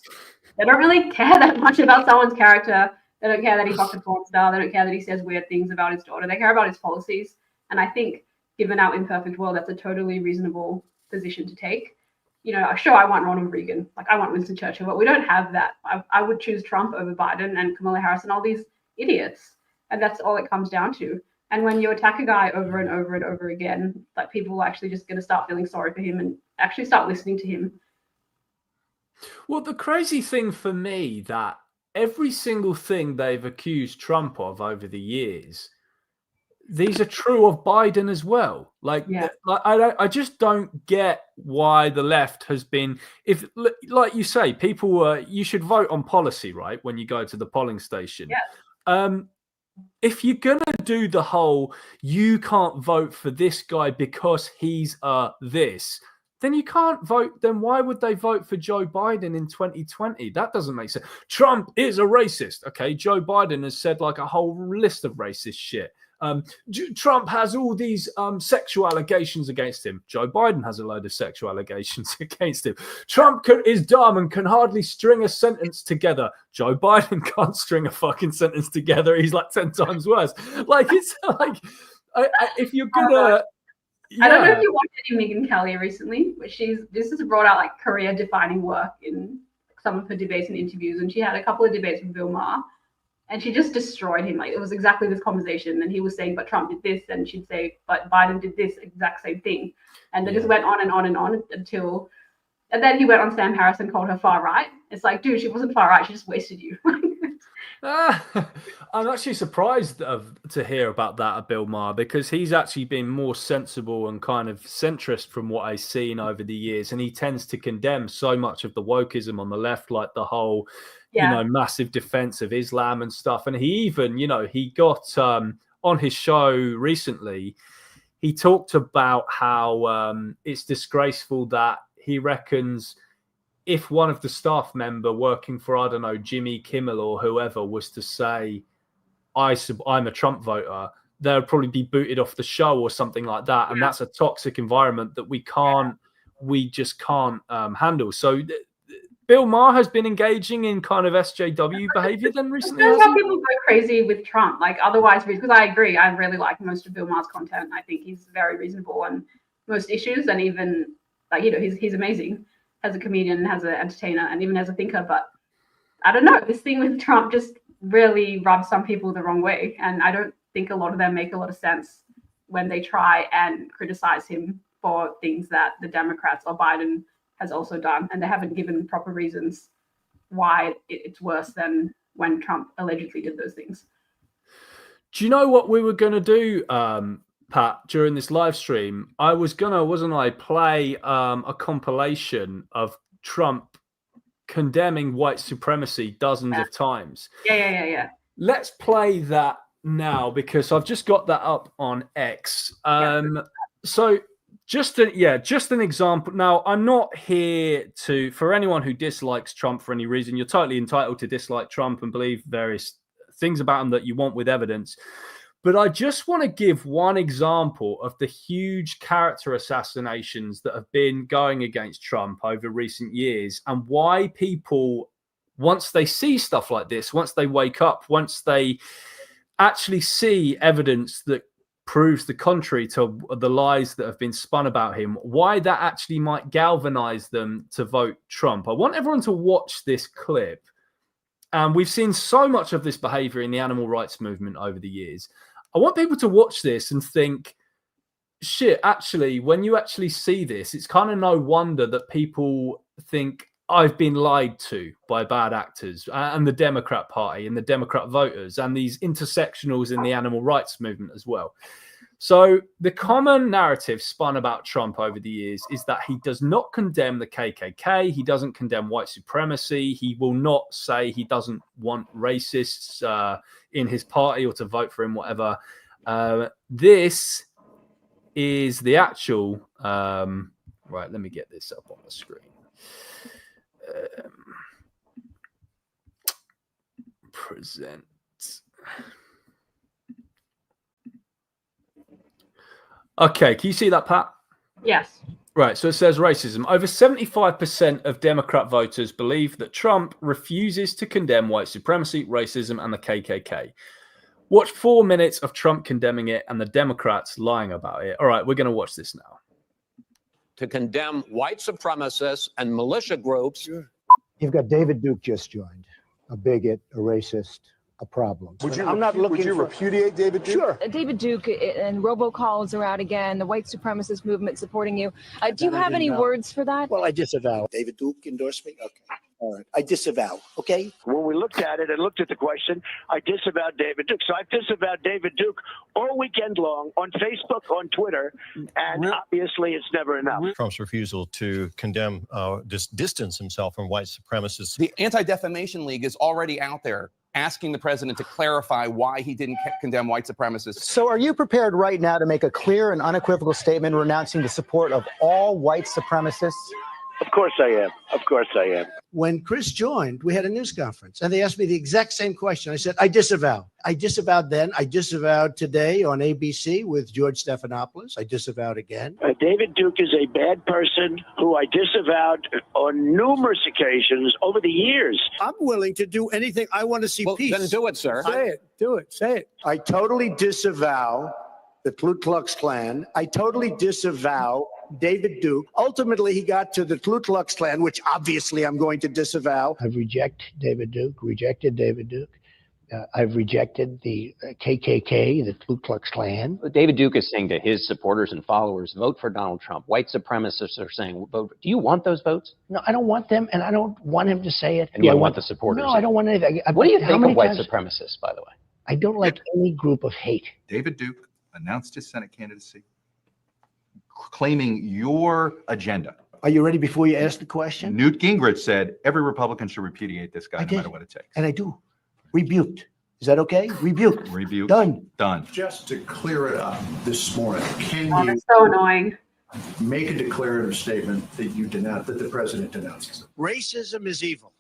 They don't really care that much about someone's character. They don't care that he fucked a porn star. They don't care that he says weird things about his daughter. They care about his policies. And I think, given our imperfect world, that's a totally reasonable position to take. Sure, I want Ronald Reagan, like I want Winston Churchill, but we don't have that. I would choose Trump over Biden and Kamala Harris and all these idiots. And that's all it comes down to. And when you attack a guy over and over and over again, like people are actually just going to start feeling sorry for him and actually start listening to him. Well, the crazy thing for me that every single thing they've accused Trump of over the years, these are true of Biden as well. I just don't get why the left has been, if, like you say, people you should vote on policy, right? When you go to the polling station. Yeah. If you're going to do the whole, you can't vote for this guy because he's this, then you can't vote. Then why would they vote for Joe Biden in 2020? That doesn't make sense. Trump is a racist. Okay, Joe Biden has said like a whole list of racist shit. Trump has all these sexual allegations against him. Joe Biden has a load of sexual allegations against him. Trump is dumb and can hardly string a sentence together. Joe Biden can't string a fucking sentence together. He's like 10 times worse. Like, it's like, if you're gonna... I don't know if you watched any Megyn Kelly recently, but this has brought out like career-defining work in some of her debates and interviews, and she had a couple of debates with Bill Maher. And she just destroyed him. Like, it was exactly this conversation. And he was saying, but Trump did this. And she'd say, but Biden did this exact same thing. And they just went on and on and on until, and then he went on Sam Harris and called her far right. It's like, dude, she wasn't far right. She just wasted you. I'm actually surprised to hear about that of Bill Maher, because he's actually been more sensible and kind of centrist from what I've seen over the years. And he tends to condemn so much of the wokeism on the left, like the whole, massive defense of Islam and stuff. And he even, he got on his show recently, he talked about how it's disgraceful that he reckons if one of the staff member working for, I don't know, Jimmy Kimmel or whoever was to say, I'm a Trump voter, they'll probably be booted off the show or something like that. And that's a toxic environment that we just can't handle. So Bill Maher has been engaging in kind of SJW behavior then recently. That's how people go crazy with Trump. Like, otherwise, because I agree, I really like most of Bill Maher's content. I think he's very reasonable on most issues, and even like, he's amazing as a comedian, as an entertainer, and even as a thinker. But I don't know, this thing with Trump just really rubs some people the wrong way, and I don't think a lot of them make a lot of sense when they try and criticize him for things that the Democrats or Biden has also done, and they haven't given proper reasons why it's worse than when Trump allegedly did those things. Do you know what we were going to do, Pat, during this live stream? I was going to, wasn't I, play a compilation of Trump condemning white supremacy dozens of times. Yeah. Let's play that now, because I've just got that up on X. So just an example. Now, I'm not here to, for anyone who dislikes Trump for any reason, you're totally entitled to dislike Trump and believe various things about him that you want with evidence. But I just want to give one example of the huge character assassinations that have been going against Trump over recent years, and why people, once they see stuff like this, once they wake up, once they actually see evidence that proves the contrary to the lies that have been spun about him, why that actually might galvanize them to vote Trump. I want everyone to watch this clip. And we've seen so much of this behavior in the animal rights movement over the years. I want people to watch this and think, shit, actually, when you actually see this, it's kind of no wonder that people think I've been lied to by bad actors and the Democrat Party and the Democrat voters and these intersectionals in the animal rights movement as well. So the common narrative spun about Trump over the years is that he does not condemn the KKK. He doesn't condemn white supremacy. He will not say he doesn't want racists in his party or to vote for him, whatever. This is the actual... right, let me get this up on the screen. Present. Okay, can you see that, Pat? Yes. Right, so it says racism. Over 75% of Democrat voters believe that Trump refuses to condemn white supremacy, racism, and the KKK. Watch 4 minutes of Trump condemning it and the Democrats lying about it. All right, we're going to watch this now. To condemn white supremacists and militia groups. You've got David Duke just joined, a bigot, a racist, a problem. Would you repudiate David Duke? Sure. David Duke and robocalls are out again, the white supremacist movement supporting you. Do you have any words for that? Well, I disavow. David Duke endorsed me? Okay. All right. I disavow. Okay. When we looked at it and looked at the question, I disavowed David Duke. So I've disavowed David Duke all weekend long on Facebook, on Twitter, and obviously it's never enough. Trump's refusal to condemn, distance himself from white supremacists. The Anti-Defamation League is already out there asking the president to clarify why he didn't condemn white supremacists. So are you prepared right now to make a clear and unequivocal statement renouncing the support of all white supremacists? Of course I am. Of course I am. When Chris joined, we had a news conference, and they asked me the exact same question. I said, I disavow. I disavowed then. I disavowed today on ABC with George Stephanopoulos. I disavowed again. David Duke is a bad person who I disavowed on numerous occasions over the years. I'm willing to do anything. I want to see peace. Then do it, sir. Say it. Do it. Say it. I totally disavow the Ku Klux Klan. I totally disavow David Duke. Ultimately, he got to the Ku Klux Klan, which obviously I'm going to disavow. I've rejected David Duke. I've rejected the KKK, the Ku Klux Klan. David Duke is saying to his supporters and followers, vote for Donald Trump. White supremacists are saying, vote. Do you want those votes? No, I don't want them, and I don't want him to say it. And you want the supporters? No, I don't want anything. What do you think of white supremacists, by the way? I don't like any group of hate. David Duke announced his Senate candidacy, claiming your agenda. Are you ready before you ask the question? Newt Gingrich said every Republican should repudiate this guy no matter what it takes. And I do. Rebuked. Is that okay? Rebuked. Rebuked. Done. Done. Just to clear it up this morning, can you That's so annoying. make a declarative statement that you denounce, that the president denounces? Racism is evil.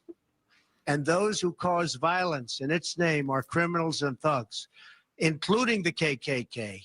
And those who cause violence in its name are criminals and thugs, including the KKK,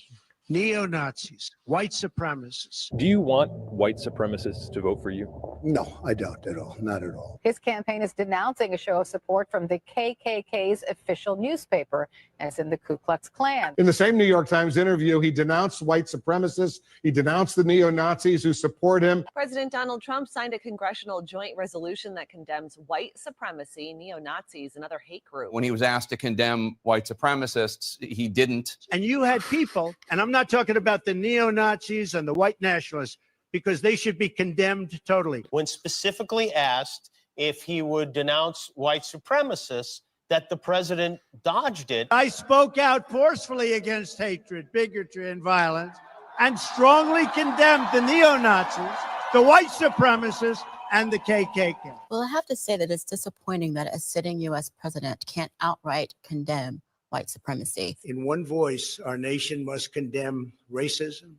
neo-Nazis, white supremacists. Do you want white supremacists to vote for you? No, I don't at all. Not at all. His campaign is denouncing a show of support from the KKK's official newspaper, as in the Ku Klux Klan. In the same New York Times interview, he denounced white supremacists. He denounced the neo-Nazis who support him. President Donald Trump signed a congressional joint resolution that condemns white supremacy, neo-Nazis, and other hate groups. When he was asked to condemn white supremacists, he didn't. And you had people, and I'm not talking about the neo-Nazis and the white nationalists, because they should be condemned totally. When specifically asked if he would denounce white supremacists, that the president dodged it. I spoke out forcefully against hatred, bigotry, and violence, and strongly condemned the neo-Nazis, the white supremacists, and the KKK. Well, I have to say that it's disappointing that a sitting U.S. president can't outright condemn white supremacy. In one voice, our nation must condemn racism,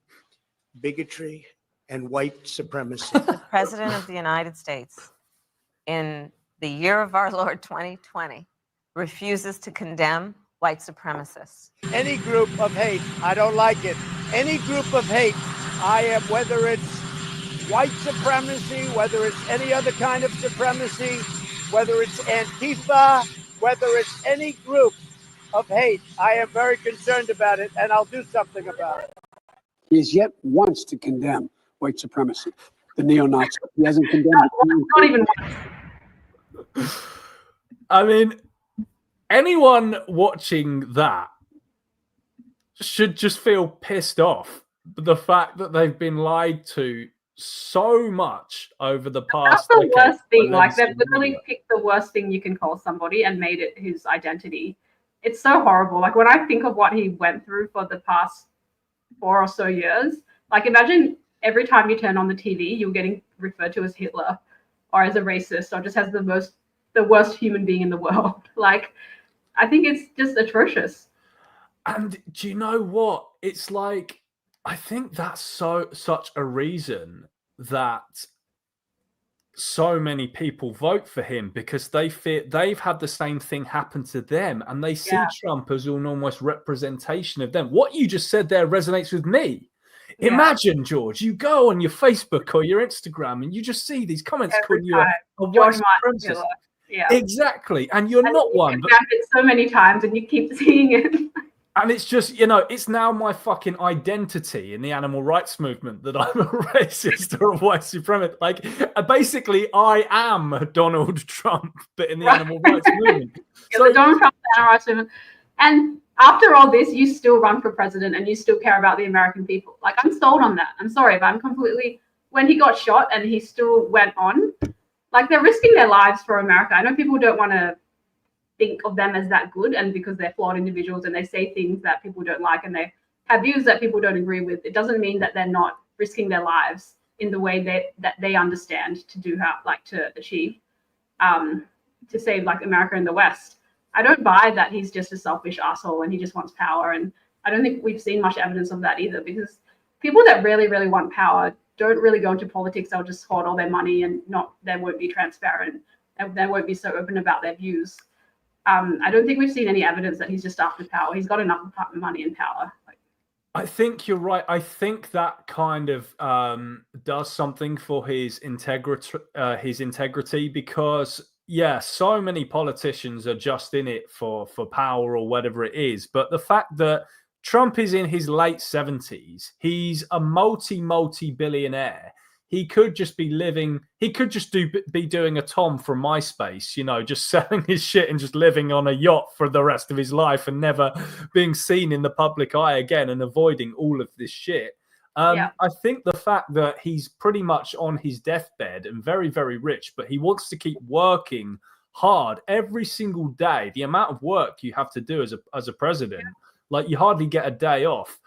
bigotry, and white supremacy. The President of the United States, in the year of our Lord 2020, refuses to condemn white supremacists. Any group of hate, I don't like it. Any group of hate, I am, whether it's white supremacy, whether it's any other kind of supremacy, whether it's Antifa, whether it's any group of hate, I am very concerned about it, and I'll do something about it. He has yet once to condemn white supremacy, the neo-Nazis. He hasn't condemned it. Not even once. I mean, anyone watching that should just feel pissed off. The fact that they've been lied to so much over the past. That's the worst thing. Like, they've literally picked the worst thing you can call somebody and made it his identity. It's so horrible. Like, when I think of what he went through for the past 4 or so years, like, imagine every time you turn on the TV, you're getting referred to as Hitler or as a racist or just as the worst human being in the world. Like, I think it's just atrocious. And do you know what? It's like, I think that's such a reason that so many people vote for him, because they fear they've had the same thing happen to them, and they see Trump as an almost representation of them. What you just said there resonates with me. Yeah. Imagine, George, you go on your Facebook or your Instagram and you just see these comments calling you a white supremacist. Yeah, exactly. And you're not one. But it so many times, and you keep seeing it. And it's just, you know, it's now my fucking identity in the animal rights movement that I'm a racist or a white supremacist. Like, basically, I am Donald Trump, but in the animal rights movement. Yeah, so Donald Trump, the animal rights movement. And after all this, you still run for president and you still care about the American people. Like, I'm sold on that. I'm sorry, but I'm completely. When he got shot and he still went on, like, they're risking their lives for America. I know people don't want to think of them as that good, and because they're flawed individuals and they say things that people don't like and they have views that people don't agree with, it doesn't mean that they're not risking their lives in the way that they understand to do, how, like, to achieve, to save, like, America and the West. I don't buy that he's just a selfish asshole and he just wants power, and I don't think we've seen much evidence of that either, because people that really, really want power don't really go into politics. They'll just hoard all their money and they won't be transparent, and they won't be so open about their views. I don't think we've seen any evidence that he's just after power. He's got enough money and power. I think you're right. I think that kind of does something for his integrity, because, yeah, so many politicians are just in it for power or whatever it is. But the fact that Trump is in his late 70s, he's a multi-billionaire. He could just be living, he could just be doing a Tom from MySpace, you know, just selling his shit and just living on a yacht for the rest of his life and never being seen in the public eye again and avoiding all of this shit. I think the fact that he's pretty much on his deathbed and very, very rich, but he wants to keep working hard every single day. The amount of work you have to do as a president, like, you hardly get a day off.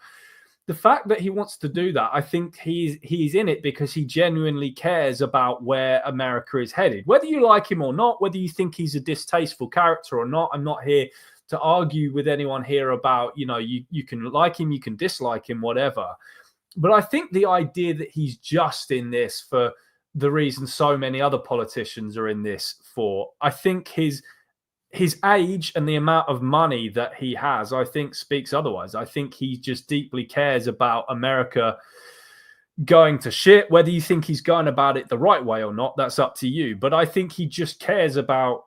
The fact that he wants to do that, I think he's in it because he genuinely cares about where America is headed. Whether you like him or not, whether you think he's a distasteful character or not, I'm not here to argue with anyone here about, you know, you can like him, you can dislike him, whatever. But I think the idea that he's just in this for the reason so many other politicians are in this for, I think his age and the amount of money that he has, I think, speaks otherwise. I think he just deeply cares about America going to shit. Whether you think he's going about it the right way or not, that's up to you. But I think he just cares about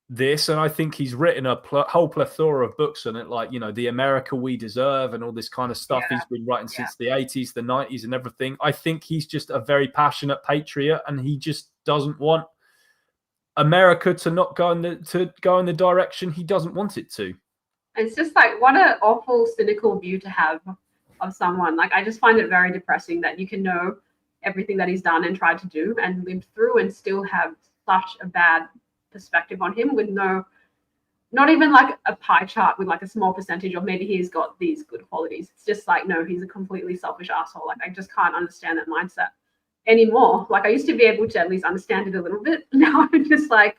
this, and I think he's written a whole plethora of books on it, like, you know, The America We Deserve and all this kind of stuff. He's been writing since the 80s, the 90s and everything. I think he's just a very passionate patriot, and he just doesn't want America to not go in the direction he doesn't want it to. It's just like, what an awful, cynical view to have of someone. Like, I just find it very depressing that you can know everything that he's done and tried to do and lived through and still have such a bad perspective on him with no not even like a pie chart with like a small percentage of maybe he's got these good qualities. It's just like, no, he's a completely selfish asshole. Like I just can't understand that mindset anymore. Like I used to be able to at least understand it a little bit. Now I'm just like,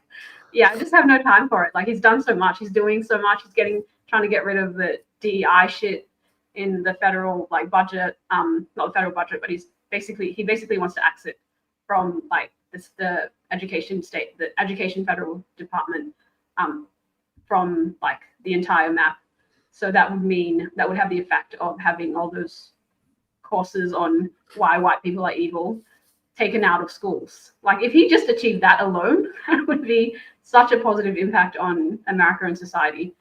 yeah, I just have no time for it. Like he's done so much, he's doing so much, he's trying to get rid of the DEI shit in the federal like budget, not the federal budget, but he basically wants to exit from like the education federal department from like the entire map. So that would have the effect of having all those courses on why white people are evil taken out of schools. Like if he just achieved that alone, that would be such a positive impact on America and society.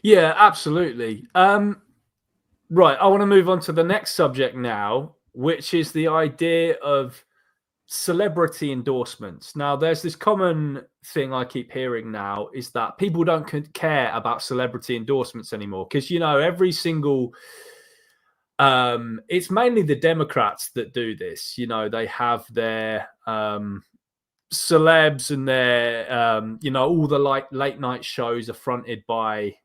Yeah, absolutely. Right, I want to move on to the next subject now, which is the idea of celebrity endorsements. Now, there's this common thing I keep hearing now is that people don't care about celebrity endorsements anymore because, you know, every single it's mainly the Democrats that do this. You know, they have their celebs and their you know, all the late night shows are fronted by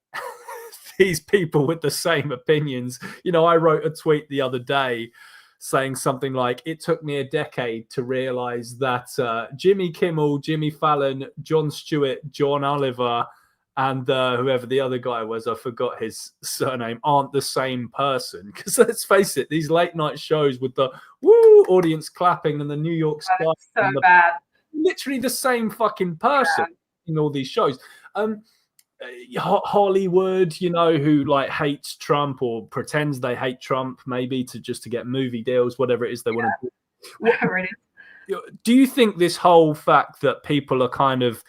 these people with the same opinions. You know, I wrote a tweet the other day saying something like, it took me a decade to realize that Jimmy Kimmel, Jimmy Fallon, Jon Stewart, John Oliver, and whoever the other guy was, I forgot his surname, aren't the same person. Because let's face it, these late night shows with the woo audience clapping and the New York Sky, so bad. Literally the same fucking person in all these shows. Hollywood, you know, who like hates Trump or pretends they hate Trump, maybe to get movie deals, whatever it is they want to do. Whatever it is. Do you think this whole fact that people are kind of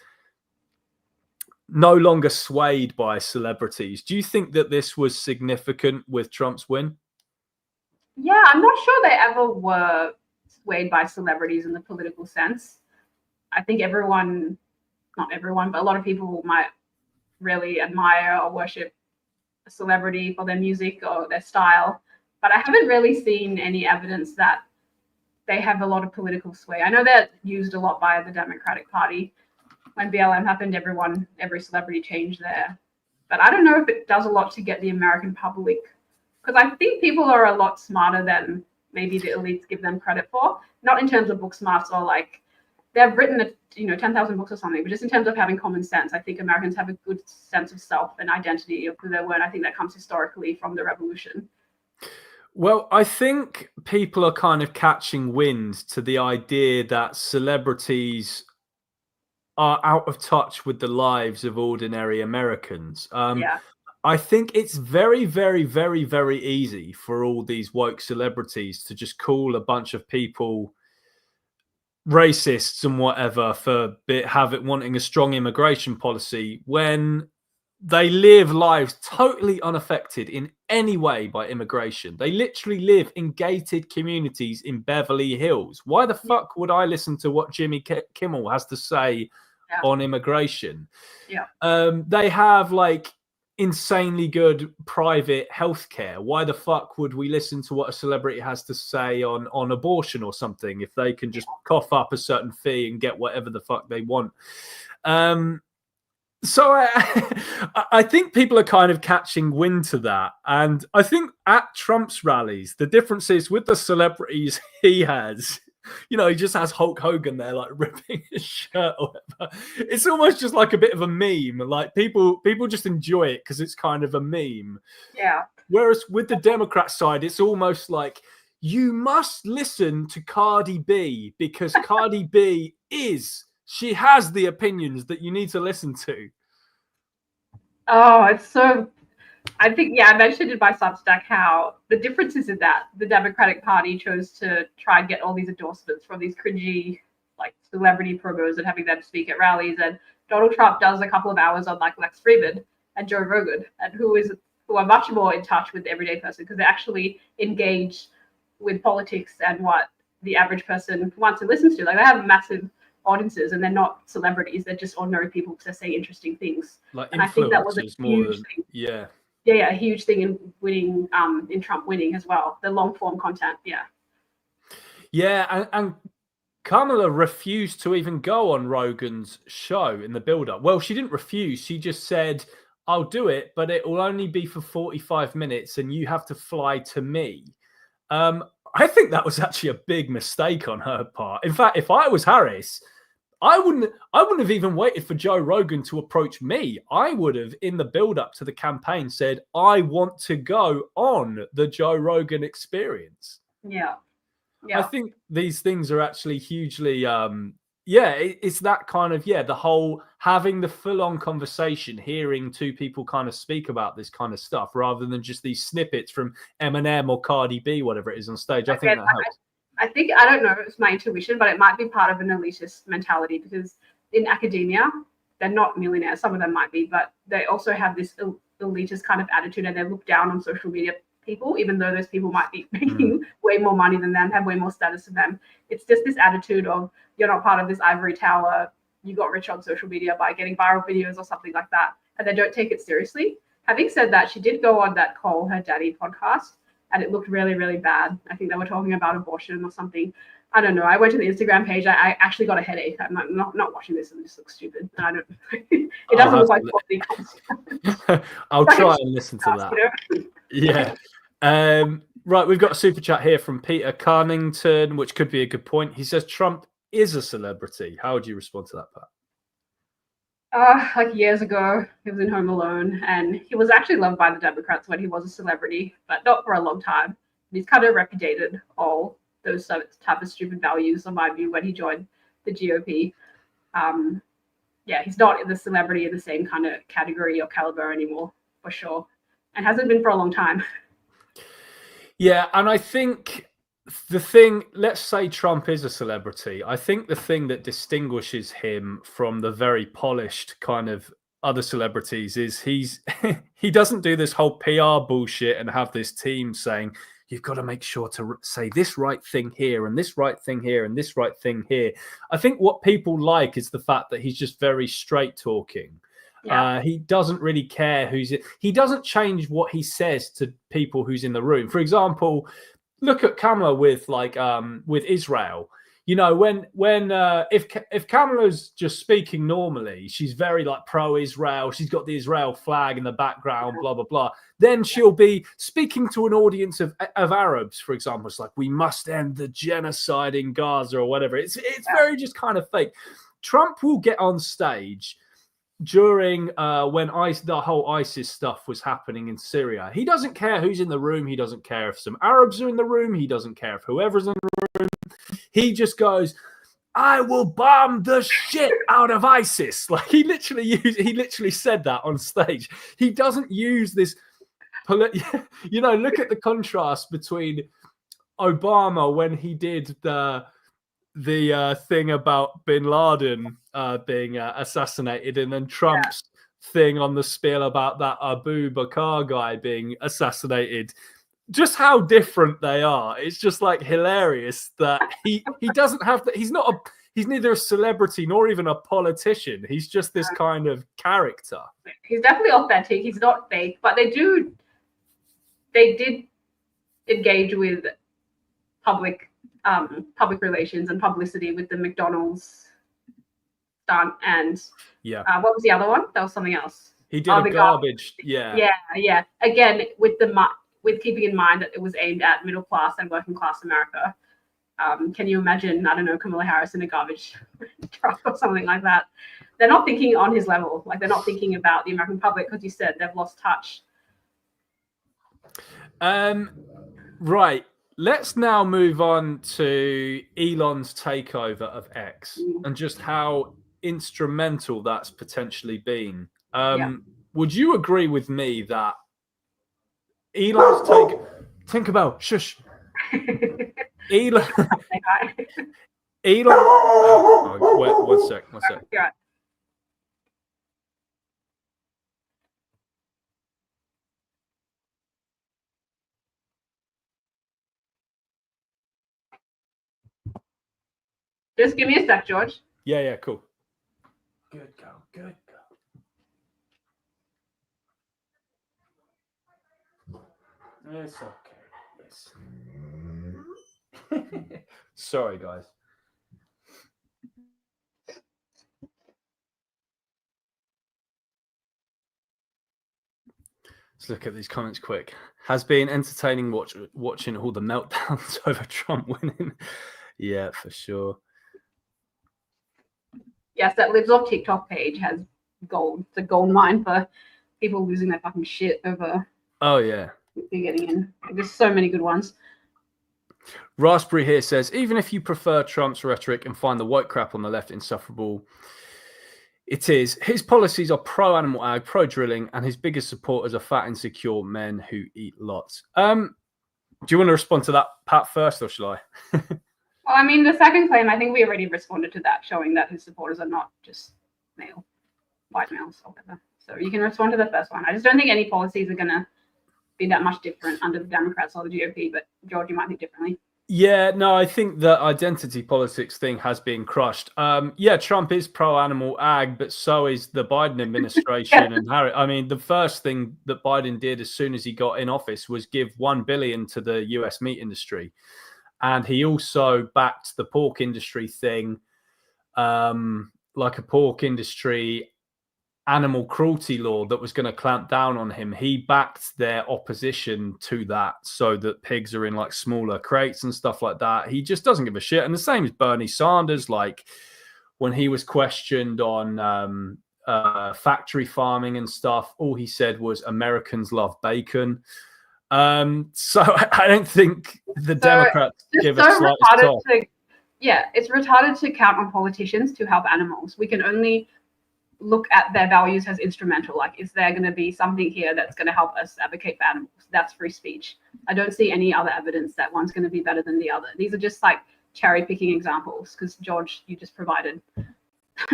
no longer swayed by celebrities, do you think that this was significant with Trump's win? Yeah, I'm not sure they ever were swayed by celebrities in the political sense. I think not everyone, but a lot of people might really admire or worship a celebrity for their music or their style. But I haven't really seen any evidence that they have a lot of political sway. I know they're used a lot by the Democratic Party. When BLM happened, every celebrity changed there. But I don't know if it does a lot to get the American public, because I think people are a lot smarter than maybe the elites give them credit for. Not in terms of book smarts or like they've written 10,000 books or something, but just in terms of having common sense, I think Americans have a good sense of self and identity of who they were. And I think that comes historically from the revolution. Well, I think people are kind of catching wind to the idea that celebrities are out of touch with the lives of ordinary Americans. I think it's very, very, very, very easy for all these woke celebrities to just call a bunch of people racists and whatever for wanting a strong immigration policy when they live lives totally unaffected in any way by immigration. They literally live in gated communities in Beverly Hills. Why the fuck would I listen to what Jimmy Kimmel has to say on immigration? They have like insanely good private healthcare. Why the fuck would we listen to what a celebrity has to say on abortion or something if they can just cough up a certain fee and get whatever the fuck they want? So I think people are kind of catching wind to that. And I think at Trump's rallies, the difference is with the celebrities he has, you know, he just has Hulk Hogan there, like ripping his shirt or whatever. It's almost just like a bit of a meme. Like people just enjoy it because it's kind of a meme. Yeah. Whereas with the Democrat side, it's almost like you must listen to Cardi B because Cardi B she has the opinions that you need to listen to. Oh, it's so. I think, I mentioned in my Substack how the difference is in that the Democratic Party chose to try and get all these endorsements from these cringy, like, celebrity promos and having them speak at rallies. And Donald Trump does a couple of hours on, like, Lex Fridman and Joe Rogan, and who are much more in touch with the everyday person because they actually engage with politics and what the average person wants to listen to. Like, they have massive audiences and they're not celebrities, they're just ordinary people because they say interesting things. Like, and I think that was a huge thing. Yeah, a huge thing in winning, in Trump winning as well, the long form content. And Kamala refused to even go on Rogan's show in the build-up. Well, she didn't refuse. She just said, I'll do it, but it will only be for 45 minutes and you have to fly to me. I think that was actually a big mistake on her part. In fact, if I was Harris, I wouldn't have even waited for Joe Rogan to approach me. I would have, in the build-up to the campaign, said, I want to go on the Joe Rogan experience. Yeah. I think these things are actually hugely, it's that kind of, the whole having the full-on conversation, hearing two people kind of speak about this kind of stuff rather than just these snippets from Eminem or Cardi B, whatever it is on stage. I think that helps. I don't know if it's my intuition, but it might be part of an elitist mentality because in academia, they're not millionaires. Some of them might be, but they also have this elitist kind of attitude and they look down on social media people, even though those people might be making way more money than them, have way more status than them. It's just this attitude of you're not part of this ivory tower. You got rich on social media by getting viral videos or something like that. And they don't take it seriously. Having said that, she did go on that Call Her Daddy podcast and it looked really, really bad. I think they were talking about abortion or something. I don't know. I went to the Instagram page. I actually got a headache. I'm not watching this. It just looks stupid. I don't. It doesn't look like quality content. I'll try and listen to that. Yeah. Right. We've got a super chat here from Peter Carnington, which could be a good point. He says Trump is a celebrity. How would you respond to that, Pat? Like years ago, he was in Home Alone, and he was actually loved by the Democrats when he was a celebrity, but not for a long time. He's kind of repudiated all those type of stupid values, in my view, when he joined the GOP. He's not in the celebrity in the same kind of category or caliber anymore, for sure, and hasn't been for a long time. Yeah, and I think the thing, let's say Trump is a celebrity. I think the thing that distinguishes him from the very polished kind of other celebrities is he doesn't do this whole PR bullshit and have this team saying, you've got to make sure to say this right thing here and this right thing here and this right thing here. I think what people like is the fact that he's just very straight talking. Yeah. He doesn't really care he doesn't change what he says to people who's in the room. For example, look at Kamala with Israel. You know, if Kamala's just speaking normally, she's very like pro-Israel. She's got the Israel flag in the background, blah blah blah. Then she'll be speaking to an audience of Arabs, for example. It's like, we must end the genocide in Gaza or whatever. It's very just kind of fake. Trump will get on stage during when the whole ISIS stuff was happening in Syria. He doesn't care who's in the room. He doesn't care if some Arabs are in the room. He doesn't care if whoever's in the room. He just goes, I will bomb the shit out of ISIS. Like he literally said that on stage. He doesn't use this, look at the contrast between Obama when he did the thing about bin Laden being assassinated, and then Trump's thing on the spiel about that Abu Bakr guy being assassinated. Just how different they are. It's just like hilarious that he doesn't have that. He's neither a celebrity nor even a politician. He's just this kind of character. He's definitely authentic. He's not fake, but they did engage with public relations and publicity with the McDonald's stunt, and what was the other one? That was something else. He did a garbage. Yeah. Again, with keeping in mind that it was aimed at middle class and working class America. Can you imagine? I don't know, Kamala Harris in a garbage truck or something like that. They're not thinking on his level. Like they're not thinking about the American public, because you said they've lost touch. Right. Let's now move on to Elon's takeover of X and just how instrumental that's potentially been. Would you agree with me that Elon's Tinkerbell, shush. Elon. Oh, wait, one sec. Yeah. Just give me a sec, George. Yeah, cool. Good girl. It's okay. Yes. Sorry, guys. look at these comments quick. Has been entertaining watching all the meltdowns over Trump winning. Yeah, for sure. Yes, that Lives Off TikTok page has gold. It's a gold mine for people losing their fucking shit over. Oh yeah. Getting in. There's so many good ones. Raspberry here says, even if you prefer Trump's rhetoric and find the white crap on the left insufferable, it is. His policies are pro-animal ag, pro-drilling, and his biggest supporters are fat, insecure men who eat lots. Do you want to respond to that, Pat, first, or shall I? Well, I mean, the second claim, I think we already responded to that, showing that his supporters are not just white males or whatever. So you can respond to the first one. I just don't think any policies are going to be that much different under the Democrats or the GOP, but George, you might think differently. Yeah, no, I think the identity politics thing has been crushed. Yeah, Trump is pro-animal ag, but so is the Biden administration and Harris. I mean, the first thing that Biden did as soon as he got in office was give $1 billion to the U.S. meat industry, and he also backed the pork industry thing, like a pork industry animal cruelty law that was going to clamp down on him. He backed their opposition to that so that pigs are in like smaller crates and stuff like that. He just doesn't give a shit. And the same as Bernie Sanders, like when he was questioned on factory farming and stuff, all he said was Americans love bacon. So I don't think the Democrats give a slight thought. Yeah, it's retarded to count on politicians to help animals. We can only look at their values as instrumental. Like, is there going to be something here that's going to help us advocate for animals? That's free speech. I don't see any other evidence that one's going to be better than the other. These are just like cherry picking examples, because George, you just provided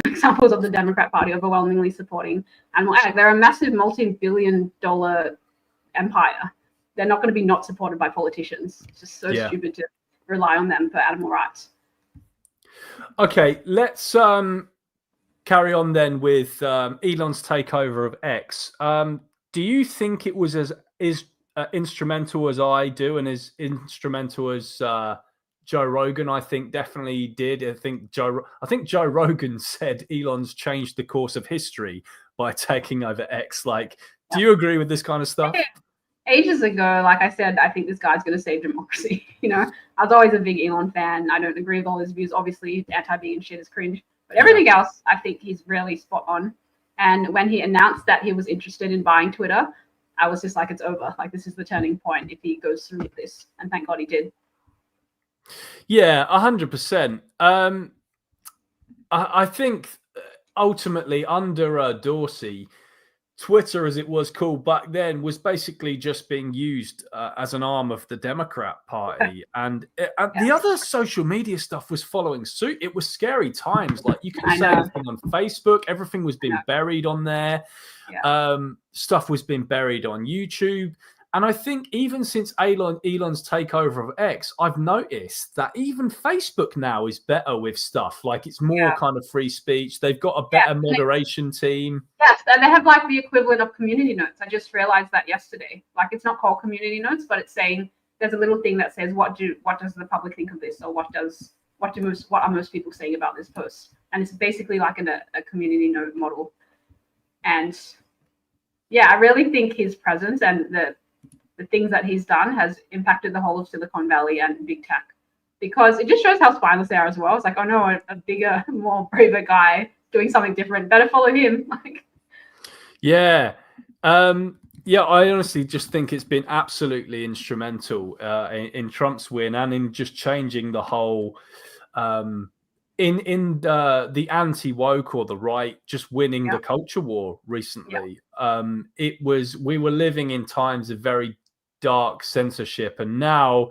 examples of the Democrat Party overwhelmingly supporting animal ag. They're a massive multi-billion-dollar empire. They're not going to be not supported by politicians. It's just so stupid to rely on them for animal rights. Okay, let's carry on then with Elon's takeover of X. Do you think it was as instrumental as I do, and as instrumental as Joe Rogan? I think definitely did. I think Joe Rogan said Elon's changed the course of history by taking over X. Like, do you agree with this kind of stuff? Ages ago, like I said, I think this guy's going to save democracy. You know, I was always a big Elon fan. I don't agree with all his views. Obviously, anti-vegan shit is cringe. But everything else, I think he's really spot on. And when he announced that he was interested in buying Twitter, I was just like, it's over. Like, this is the turning point if he goes through with this. And thank God he did. Yeah, 100%. I think ultimately under Dorsey, Twitter, as it was called back then, was basically just being used as an arm of the Democrat Party. And the other social media stuff was following suit. It was scary times. Like, you couldn't say anything on Facebook. Everything was being buried on there. Stuff was being buried on YouTube. And I think even since Elon's takeover of X, I've noticed that even Facebook now is better with stuff. Like, it's more kind of free speech. They've got a better moderation team. Yes, and they have like the equivalent of community notes. I just realized that yesterday. Like, it's not called community notes, but it's saying there's a little thing that says what does the public think of this, or what are most people saying about this post? And it's basically like a community note model. And yeah, I really think his presence and the things that he's done has impacted the whole of Silicon Valley and big tech, because it just shows how spineless they are as well. It's like, oh no, a bigger, more braver guy doing something different. Better follow him. Like, yeah. Yeah, I honestly just think it's been absolutely instrumental in Trump's win, and in just changing the whole in the anti-woke or the right just winning the culture war recently. We were living in times of very dark censorship, and now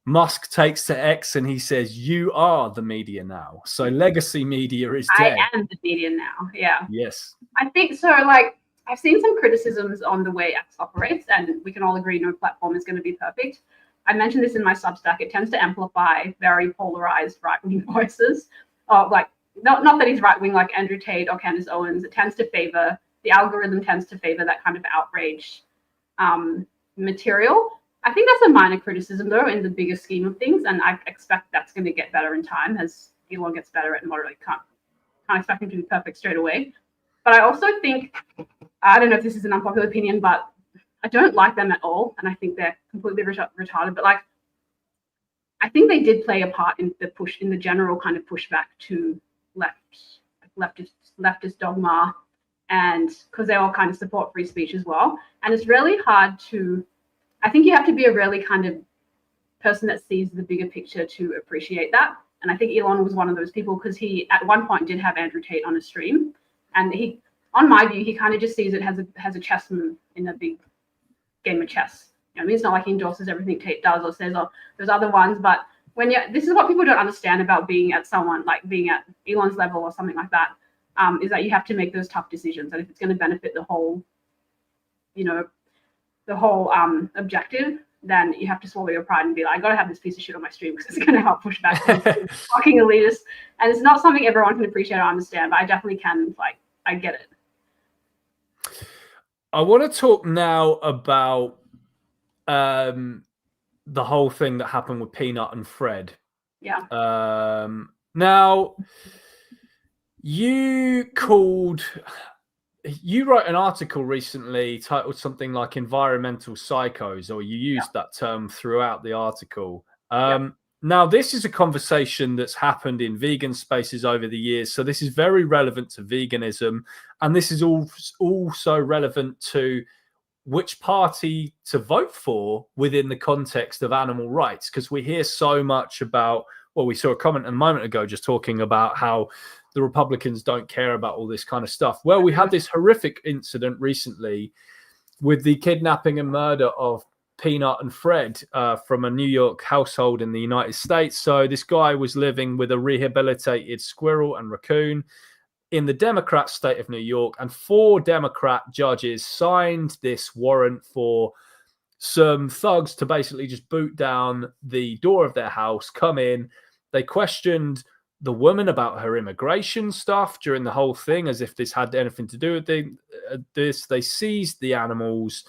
Musk takes to X and he says, you are the media now. So legacy media is dead. I am the media now. Yeah. Yes. I think so. Like, I've seen some criticisms on the way X operates, and we can all agree no platform is going to be perfect. I mentioned this in my Substack. It tends to amplify very polarized right-wing voices. Like, not that he's right-wing like Andrew Tate or Candace Owens. It tends to favor, the algorithm tends to favor that kind of outrage material. I think that's a minor criticism, though, in the bigger scheme of things, and I expect that's going to get better in time as Elon gets better at moderate. Can't expect him to be perfect straight away. But I also think, I don't know if this is an unpopular opinion, but I don't like them at all, and I think they're completely retarded. But like, I think they did play a part in the general kind of pushback to leftist dogma, and because they all kind of support free speech as well. And it's really hard to, I think you have to be a really kind of person that sees the bigger picture to appreciate that. And I think Elon was one of those people, because he at one point did have Andrew Tate on a stream, and he, on my view, he kind of just sees it as a chess move in a big game of chess. You know, I mean, it's not like he endorses everything Tate does or says, or there's other ones, but when this is what people don't understand about being at being at Elon's level or something like that, is that you have to make those tough decisions. And if it's going to benefit the whole, objective, then you have to swallow your pride and be like, I got to have this piece of shit on my stream because it's going to help push back against fucking elitists. And it's not something everyone can appreciate or understand, but I definitely can, I get it. I want to talk now about the whole thing that happened with Peanut and Fred. Yeah. Now, you wrote an article recently titled something like Environmental Psychos, or you used that term throughout the article. Now, this is a conversation that's happened in vegan spaces over the years. So this is very relevant to veganism. And this is also relevant to which party to vote for within the context of animal rights. Because we hear so much about, well, we saw a comment a moment ago just talking about how the Republicans don't care about all this kind of stuff. Well, we had this horrific incident recently with the kidnapping and murder of Peanut and Fred from a New York household in the United States. So this guy was living with a rehabilitated squirrel and raccoon in the Democrat state of New York, and 4 Democrat judges signed this warrant for some thugs to basically just boot down the door of their house, come in. They questioned the woman about her immigration stuff during the whole thing, as if this had anything to do with this. They seized the animals,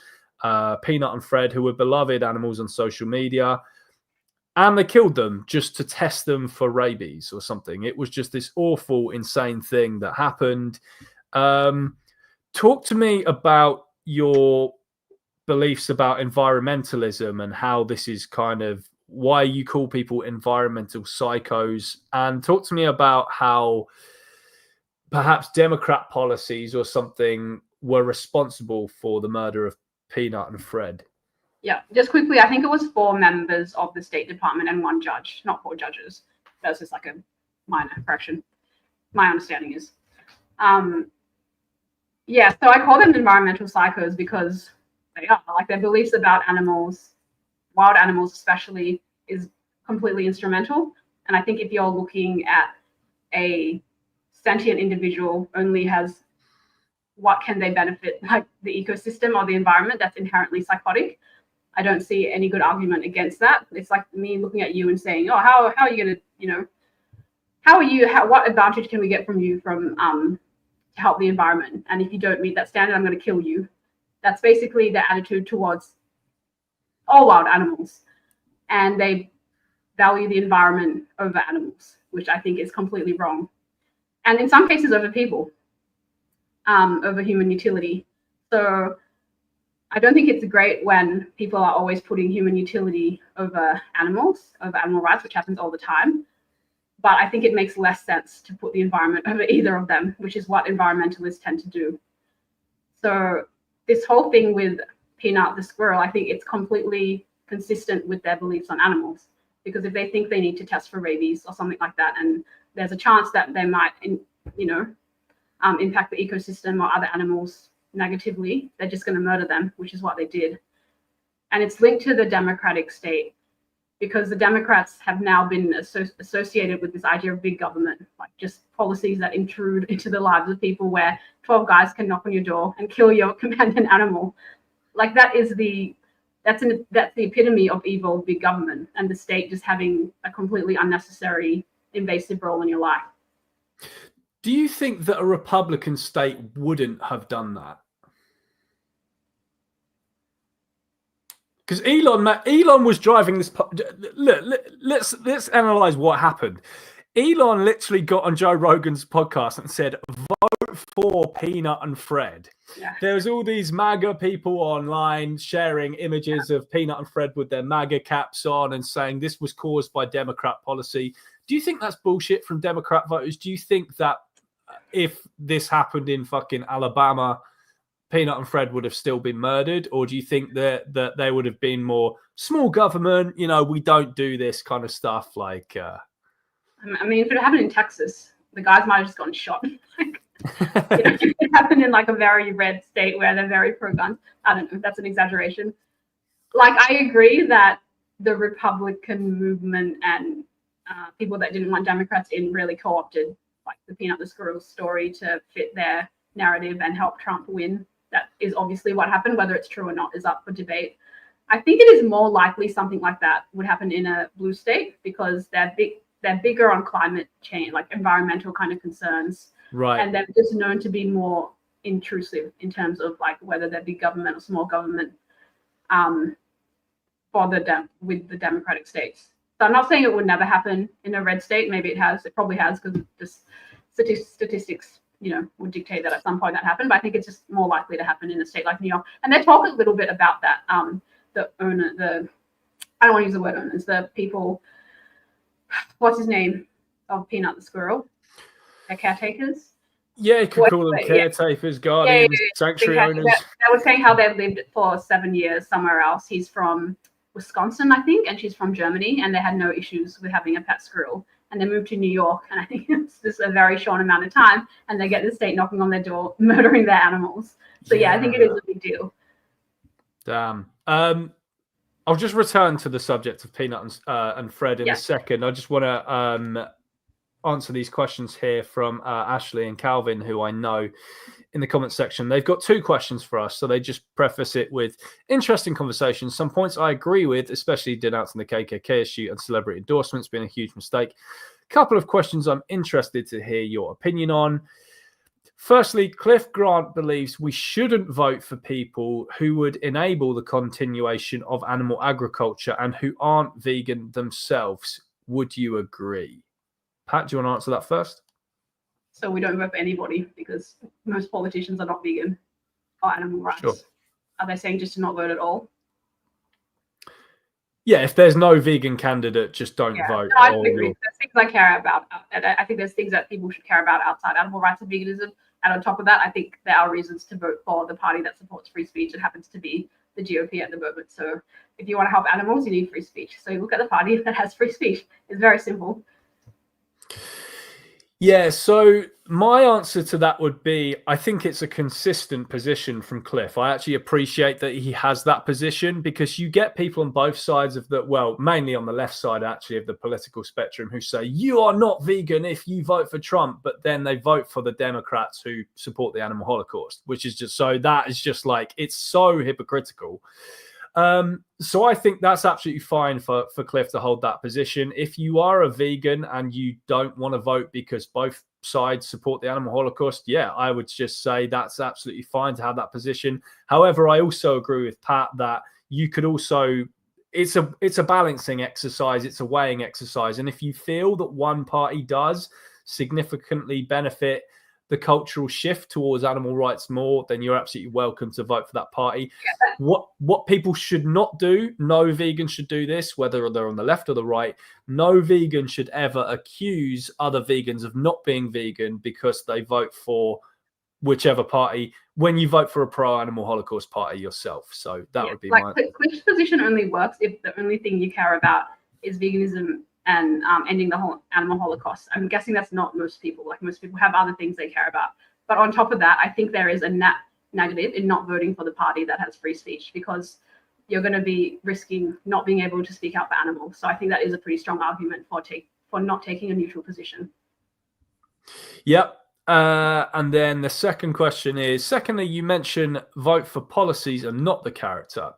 Peanut and Fred, who were beloved animals on social media, and they killed them just to test them for rabies or something. It was just this awful, insane thing that happened. Talk to me about your beliefs about environmentalism and how this is kind of why you call people environmental psychos, and talk to me about how perhaps Democrat policies or something were responsible for the murder of Peanut and Fred. Yeah, just quickly, I think it was 4 members of the State Department and 1 judge, not 4 judges. That's just like a minor correction. My understanding is. Yeah, so I call them environmental psychos because they are. Like, their beliefs about animals, wild animals especially, is completely instrumental. And I think if you're looking at a sentient individual only has what can they benefit, like the ecosystem or the environment, that's inherently psychotic. I don't see any good argument against that. It's like me looking at you and saying, oh, how are you going to, what advantage can we get from you from to help the environment? And if you don't meet that standard, I'm going to kill you. That's basically their attitude towards all wild animals. And they value the environment over animals, which I think is completely wrong. And in some cases over people, over human utility. So I don't think it's great when people are always putting human utility over animals, over animal rights, which happens all the time. But I think it makes less sense to put the environment over either of them, which is what environmentalists tend to do. So this whole thing with Peanut the squirrel, I think it's completely consistent with their beliefs on animals. Because if they think they need to test for rabies or something like that, and there's a chance that they might, impact the ecosystem or other animals negatively, they're just going to murder them, which is what they did. And it's linked to the Democratic state because the Democrats have now been associated with this idea of big government, like just policies that intrude into the lives of people where 12 guys can knock on your door and kill your companion animal. Like that's the epitome of evil, big government, and the state just having a completely unnecessary invasive role in your life. Do you think that a Republican state wouldn't have done that? Because Elon was driving this. Look, let's analyze what happened. Elon literally got on Joe Rogan's podcast and said, "Vote vote for Peanut and Fred. Yeah. There's all these MAGA people online sharing images of Peanut and Fred with their MAGA caps on and saying this was caused by Democrat policy. Do you think that's bullshit from Democrat voters? Do you think that if this happened in fucking Alabama, Peanut and Fred would have still been murdered? Or do you think that they would have been more small government, we don't do this kind of stuff? Like, I mean, if it happened in Texas, the guys might have just gotten shot. It happened in like a very red state where they're very pro-gun. I don't know, that's an exaggeration. Like, I agree that the Republican movement and people that didn't want Democrats in really co-opted like the Peanut the Squirrel story to fit their narrative and help Trump win. That is obviously what happened. Whether it's true or not is up for debate. I think it is more likely something like that would happen in a blue state because they're bigger on climate change, like environmental kind of concerns. Right. And they're just known to be more intrusive in terms of like whether they're big government or small government with the Democratic states. So I'm not saying it would never happen in a red state. Maybe it has. It probably has because just statistics, would dictate that at some point that happened. But I think it's just more likely to happen in a state like New York. And they talk a little bit about that. I don't want to use the word owners, the people, what's his name of Peanut the Squirrel? They're caretakers. Yeah, you could call them caretakers, guardians, sanctuary owners. They were saying how they lived for 7 years somewhere else. He's from Wisconsin, I think, and she's from Germany, and they had no issues with having a pet squirrel. And they moved to New York, and I think it's just a very short amount of time, and they get the state knocking on their door, murdering their animals. So yeah, I think it is a big deal. Damn. I'll just return to the subject of Peanut and Fred in a second. I just want to answer these questions here from Ashley and Calvin, who I know in the comments section. They've got 2 questions for us, so they just preface it with interesting conversations. Some points I agree with, especially denouncing the KKK issue and celebrity endorsements being a huge mistake. A couple of questions I'm interested to hear your opinion on. Firstly, Cliff Grant believes we shouldn't vote for people who would enable the continuation of animal agriculture and who aren't vegan themselves. Would you agree? Pat, do you want to answer that first? So we don't vote for anybody because most politicians are not vegan or animal rights. Sure. Are they saying just to not vote at all? Yeah, if there's no vegan candidate, just don't vote. No, I agree. There's things I care about. I think there's things that people should care about outside animal rights and veganism. And on top of that, I think there are reasons to vote for the party that supports free speech. It happens to be the GOP at the moment. So if you want to help animals, you need free speech. So you look at the party that has free speech. It's very simple. Yeah, so my answer to that would be, I think it's a consistent position from Cliff. I actually appreciate that he has that position because you get people on both sides of the, well, mainly on the left side actually of the political spectrum who say, you are not vegan if you vote for Trump, but then they vote for the Democrats who support the animal holocaust, which is just, so that is just like, it's so hypocritical. So I think that's absolutely fine for Cliff to hold that position. If you are a vegan and you don't want to vote because both sides support the animal holocaust, yeah, I would just say that's absolutely fine to have that position. However, I also agree with Pat that you could also, it's a balancing exercise, it's a weighing exercise. And if you feel that one party does significantly benefit the cultural shift towards animal rights more, then you're absolutely welcome to vote for that party. What people should not do, no vegan should do this, whether they're on the left or the right, no vegan should ever accuse other vegans of not being vegan because they vote for whichever party when you vote for a pro-animal holocaust party yourself. So that would be my... Cliff's position only works if the only thing you care about is veganism and ending the whole animal holocaust. I'm guessing that's not most people. Like most people have other things they care about. But on top of that, I think there is a negative in not voting for the party that has free speech because you're going to be risking not being able to speak out for animals. So I think that is a pretty strong argument for not taking a neutral position. Yep. And then the second question is, secondly, you mentioned vote for policies and not the character.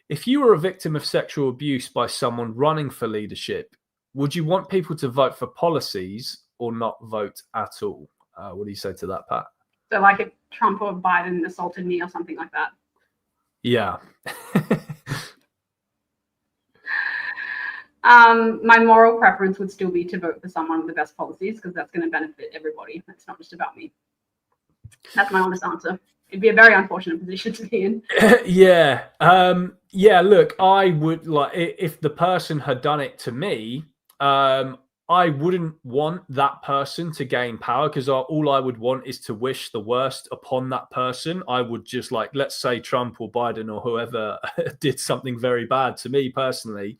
If you were a victim of sexual abuse by someone running for leadership, would you want people to vote for policies or not vote at all? What do you say to that, Pat? So like if Trump or Biden assaulted me or something like that. Yeah. My moral preference would still be to vote for someone with the best policies because that's going to benefit everybody. It's not just about me. That's my honest answer. It'd be a very unfortunate position to be in. Yeah. Look, I would like if the person had done it to me, I wouldn't want that person to gain power, because all I would want is to wish the worst upon that person. I would just like, let's say Trump or Biden or whoever did something very bad to me personally.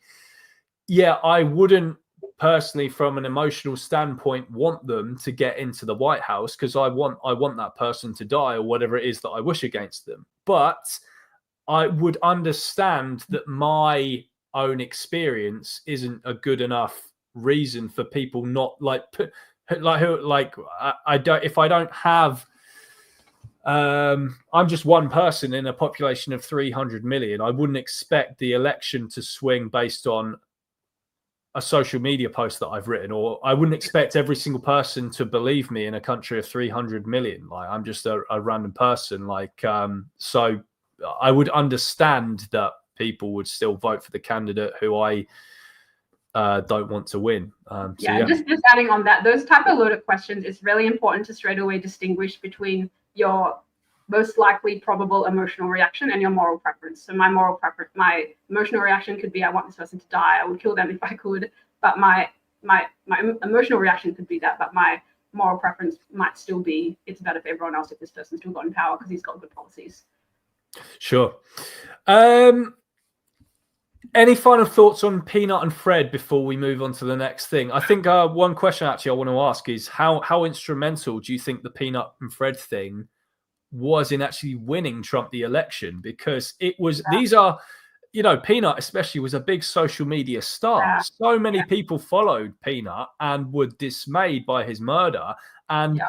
Yeah, I wouldn't personally, from an emotional standpoint, want them to get into the White House, because I want that person to die or whatever it is that I wish against them. But I would understand that my own experience isn't a good enough reason for people not I don't, if I don't have I'm just one person in a population of 300 million. I wouldn't expect the election to swing based on a social media post that I've written, or I wouldn't expect every single person to believe me in a country of 300 million. Like, I'm just a random person. So I would understand that people would still vote for the candidate who I don't want to win. Just adding on that, those type of loaded questions, it's really important to straight away distinguish between your most likely probable emotional reaction and your moral preference. So my emotional reaction could be, I want this person to die, I would kill them if I could, but my emotional reaction could be that, but my moral preference might still be, it's better for everyone else if this person's still got in power because he's got good policies. Sure. Any final thoughts on Peanut and Fred before we move on to the next thing? I think one question actually I want to ask is how instrumental do you think the Peanut and Fred thing was in actually winning Trump the election? Because it was, these are, Peanut especially was a big social media star. So many people followed Peanut and were dismayed by his murder. And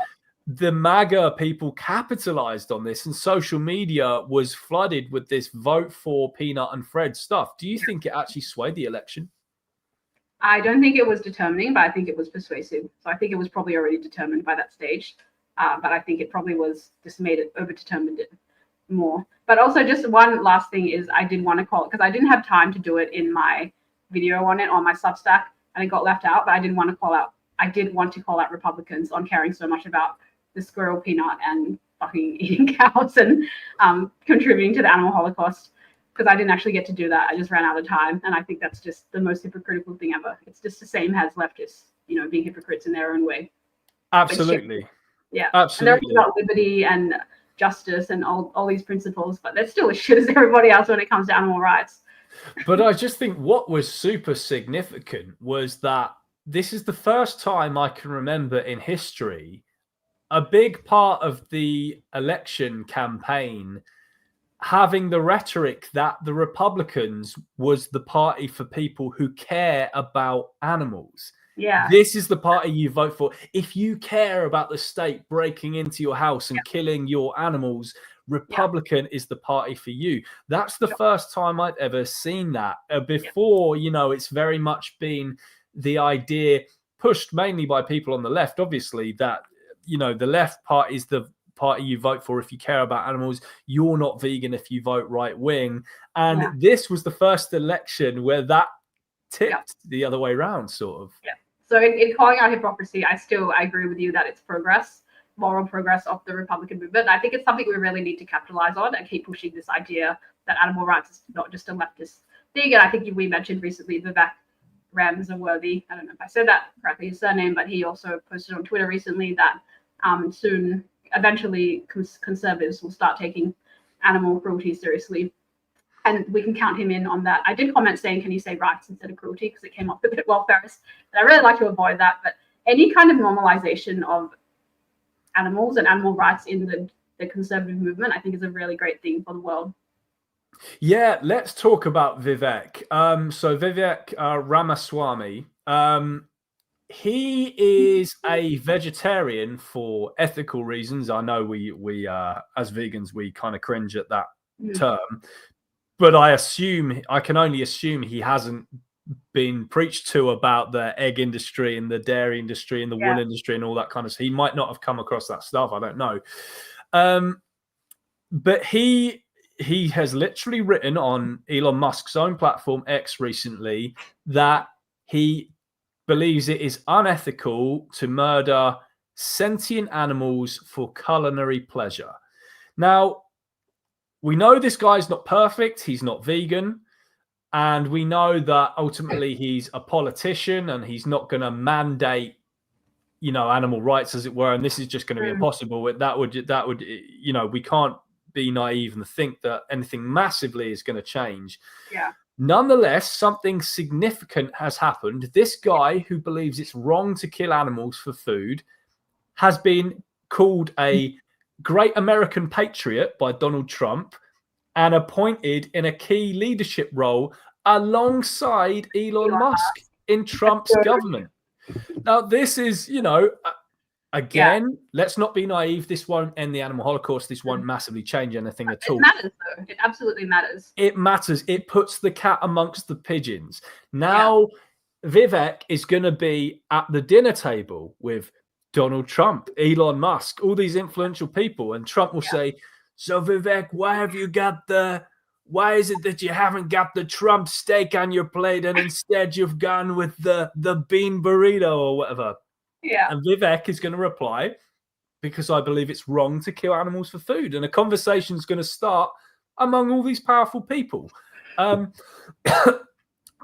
the MAGA people capitalized on this, and social media was flooded with this vote for Peanut and Fred stuff. Do you think it actually swayed the election? I don't think it was determining, but I think it was persuasive. So I think it was probably already determined by that stage. But I think it probably was just made it over-determined it more. But also, just one last thing is, I did want to call it, because I didn't have time to do it in my video on it on my Substack, and it got left out. But I did want to call out Republicans on caring so much about the squirrel Peanut and fucking eating cows and contributing to the animal holocaust, because I didn't actually get to do that. I just ran out of time, and I think that's just the most hypocritical thing ever. It's just the same as leftists, being hypocrites in their own way. Absolutely. Yeah, absolutely. And they're about liberty and justice and all these principles, but they're still as shit as everybody else when it comes to animal rights. But I just think what was super significant was that this is the first time I can remember in history a big part of the election campaign having the rhetoric that the Republicans was the party for people who care about animals. Yeah. This is the party you vote for. If you care about the state breaking into your house and killing your animals, Republican is the party for you. That's the first time I've ever seen that. Before, it's very much been the idea pushed mainly by people on the left, obviously, that, the left party is the party you vote for if you care about animals. You're not vegan if you vote right wing. And this was the first election where that tipped the other way around, sort of. Yeah. So in calling out hypocrisy, I agree with you that it's progress, moral progress of the Republican movement. I think it's something we really need to capitalize on and keep pushing this idea that animal rights is not just a leftist thing. And I think we mentioned recently Vivek Ramsawardhy. I don't know if I said that correctly, his surname, but he also posted on Twitter recently that eventually conservatives will start taking animal cruelty seriously. And we can count him in on that. I did comment saying, can you say rights instead of cruelty? Because it came off a bit welfarist. And I really like to avoid that. But any kind of normalization of animals and animal rights in the conservative movement, I think is a really great thing for the world. Yeah, let's talk about Vivek. So Vivek Ramaswamy, he is a vegetarian for ethical reasons. I know we as vegans, we kind of cringe at that term. But I can only assume he hasn't been preached to about the egg industry and the dairy industry and the wool industry and all that kind of stuff. He might not have come across that stuff. I don't know. But he has literally written on Elon Musk's own platform, X, recently, that he believes it is unethical to murder sentient animals for culinary pleasure. Now, we know this guy's not perfect. He's not vegan. And we know that ultimately he's a politician and he's not going to mandate, animal rights, as it were. And this is just going to be impossible. That would, we can't be naive and think that anything massively is going to change. Yeah. Nonetheless, something significant has happened. This guy who believes it's wrong to kill animals for food has been called a great American patriot by Donald Trump and appointed in a key leadership role alongside Elon Musk in Trump's government. Now, this is, again, let's not be naive. This won't end the animal holocaust. This won't massively change anything at all. It matters, though. It absolutely matters. It matters. It puts the cat amongst the pigeons. Now, Vivek is going to be at the dinner table with Donald Trump, Elon Musk, all these influential people. And Trump will say, so Vivek, why is it that you haven't got the Trump steak on your plate and instead you've gone with the bean burrito or whatever? Yeah. And Vivek is going to reply, because I believe it's wrong to kill animals for food. And a conversation is going to start among all these powerful people.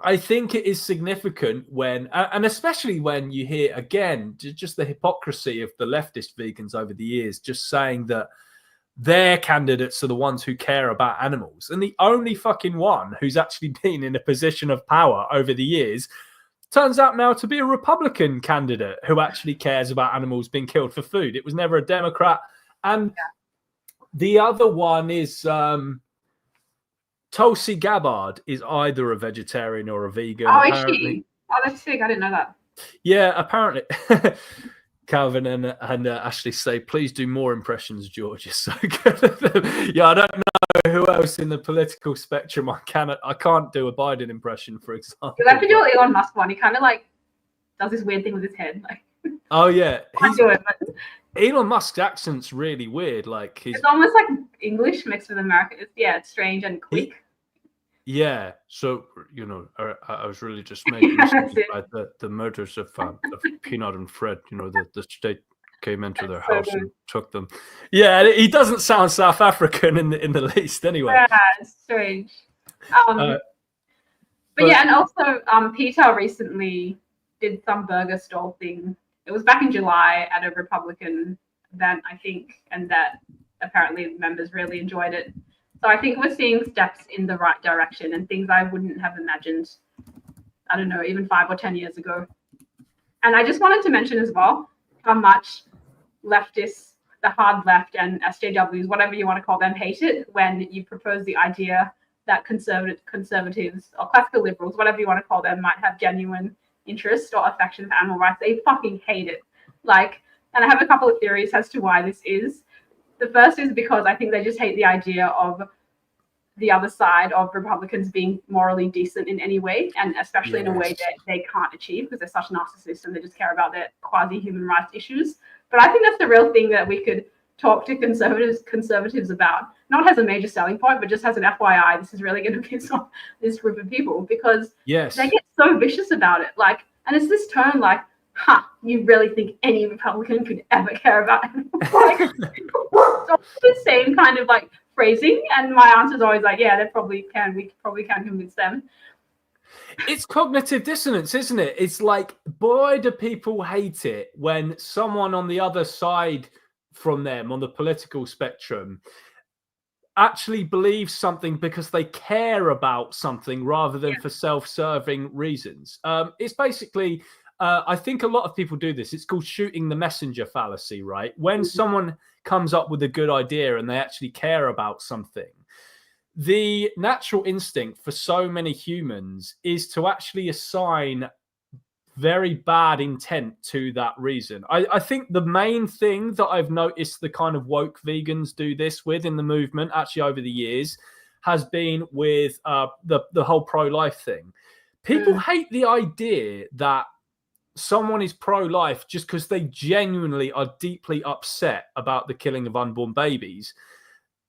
I think it is significant when, and especially when you hear, again, just the hypocrisy of the leftist vegans over the years, just saying that their candidates are the ones who care about animals. And the only fucking one who's actually been in a position of power over the years turns out now to be a Republican candidate who actually cares about animals being killed for food. It was never a Democrat. And the other one is Tulsi Gabbard is either a vegetarian or a vegan. Oh, apparently. is she? Oh, that's sick. I didn't know that. Yeah, apparently. Calvin and Ashley say, please do more impressions, George. It's so good. Yeah, I don't know who else in the political spectrum I can't do a Biden impression, for example. You'll have to do an Elon Musk one. He kind of does this weird thing with his head. Oh yeah, Elon Musk's accent's really weird. It's almost like English mixed with American. It's strange and quick. Yeah, so I was really just making about the murders of Peanut and Fred. The state came into their house and took them. Yeah, he doesn't sound South African in the least, anyway. Yeah, it's strange. But yeah, and also Peter recently did some burger stall thing. It was back in July at a Republican event, I think, and that apparently members really enjoyed it. So I think we're seeing steps in the right direction and things I wouldn't have imagined, I don't know, even 5 or 10 years ago. And I just wanted to mention as well how much leftists, the hard left and SJWs, whatever you want to call them, hate it when you propose the idea that conservatives or classical liberals, whatever you want to call them, might have genuine interest or affection for animal rights. They fucking hate it. And I have a couple of theories as to why this is. The first is because I think they just hate the idea of the other side of Republicans being morally decent in any way, and especially in a way that they can't achieve because they're such narcissists and they just care about their quasi-human rights issues. But I think that's the real thing that we could talk to conservatives about, not as a major selling point, but just as an FYI, this is really going to piss off this group of people because they get so vicious about it. And it's this tone you really think any Republican could ever care about animals? So the same kind of phrasing, and my answer is always yeah, they probably can. We probably can convince them. It's cognitive dissonance, isn't it? It's boy, do people hate it when someone on the other side from them on the political spectrum actually believes something because they care about something rather than for self-serving reasons. It's basically, I think a lot of people do this. It's called shooting the messenger fallacy, right? When someone comes up with a good idea and they actually care about something, the natural instinct for so many humans is to actually assign very bad intent to that reason. I think the main thing that I've noticed the kind of woke vegans do this with in the movement actually over the years has been with the whole pro-life thing. People hate the idea that someone is pro-life just because they genuinely are deeply upset about the killing of unborn babies.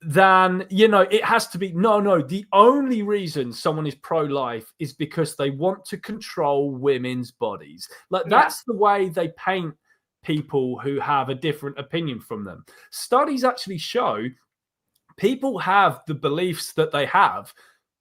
Then, it has to be, no, the only reason someone is pro-life is because they want to control women's bodies. That's the way they paint people who have a different opinion from them. Studies actually show people have the beliefs that they have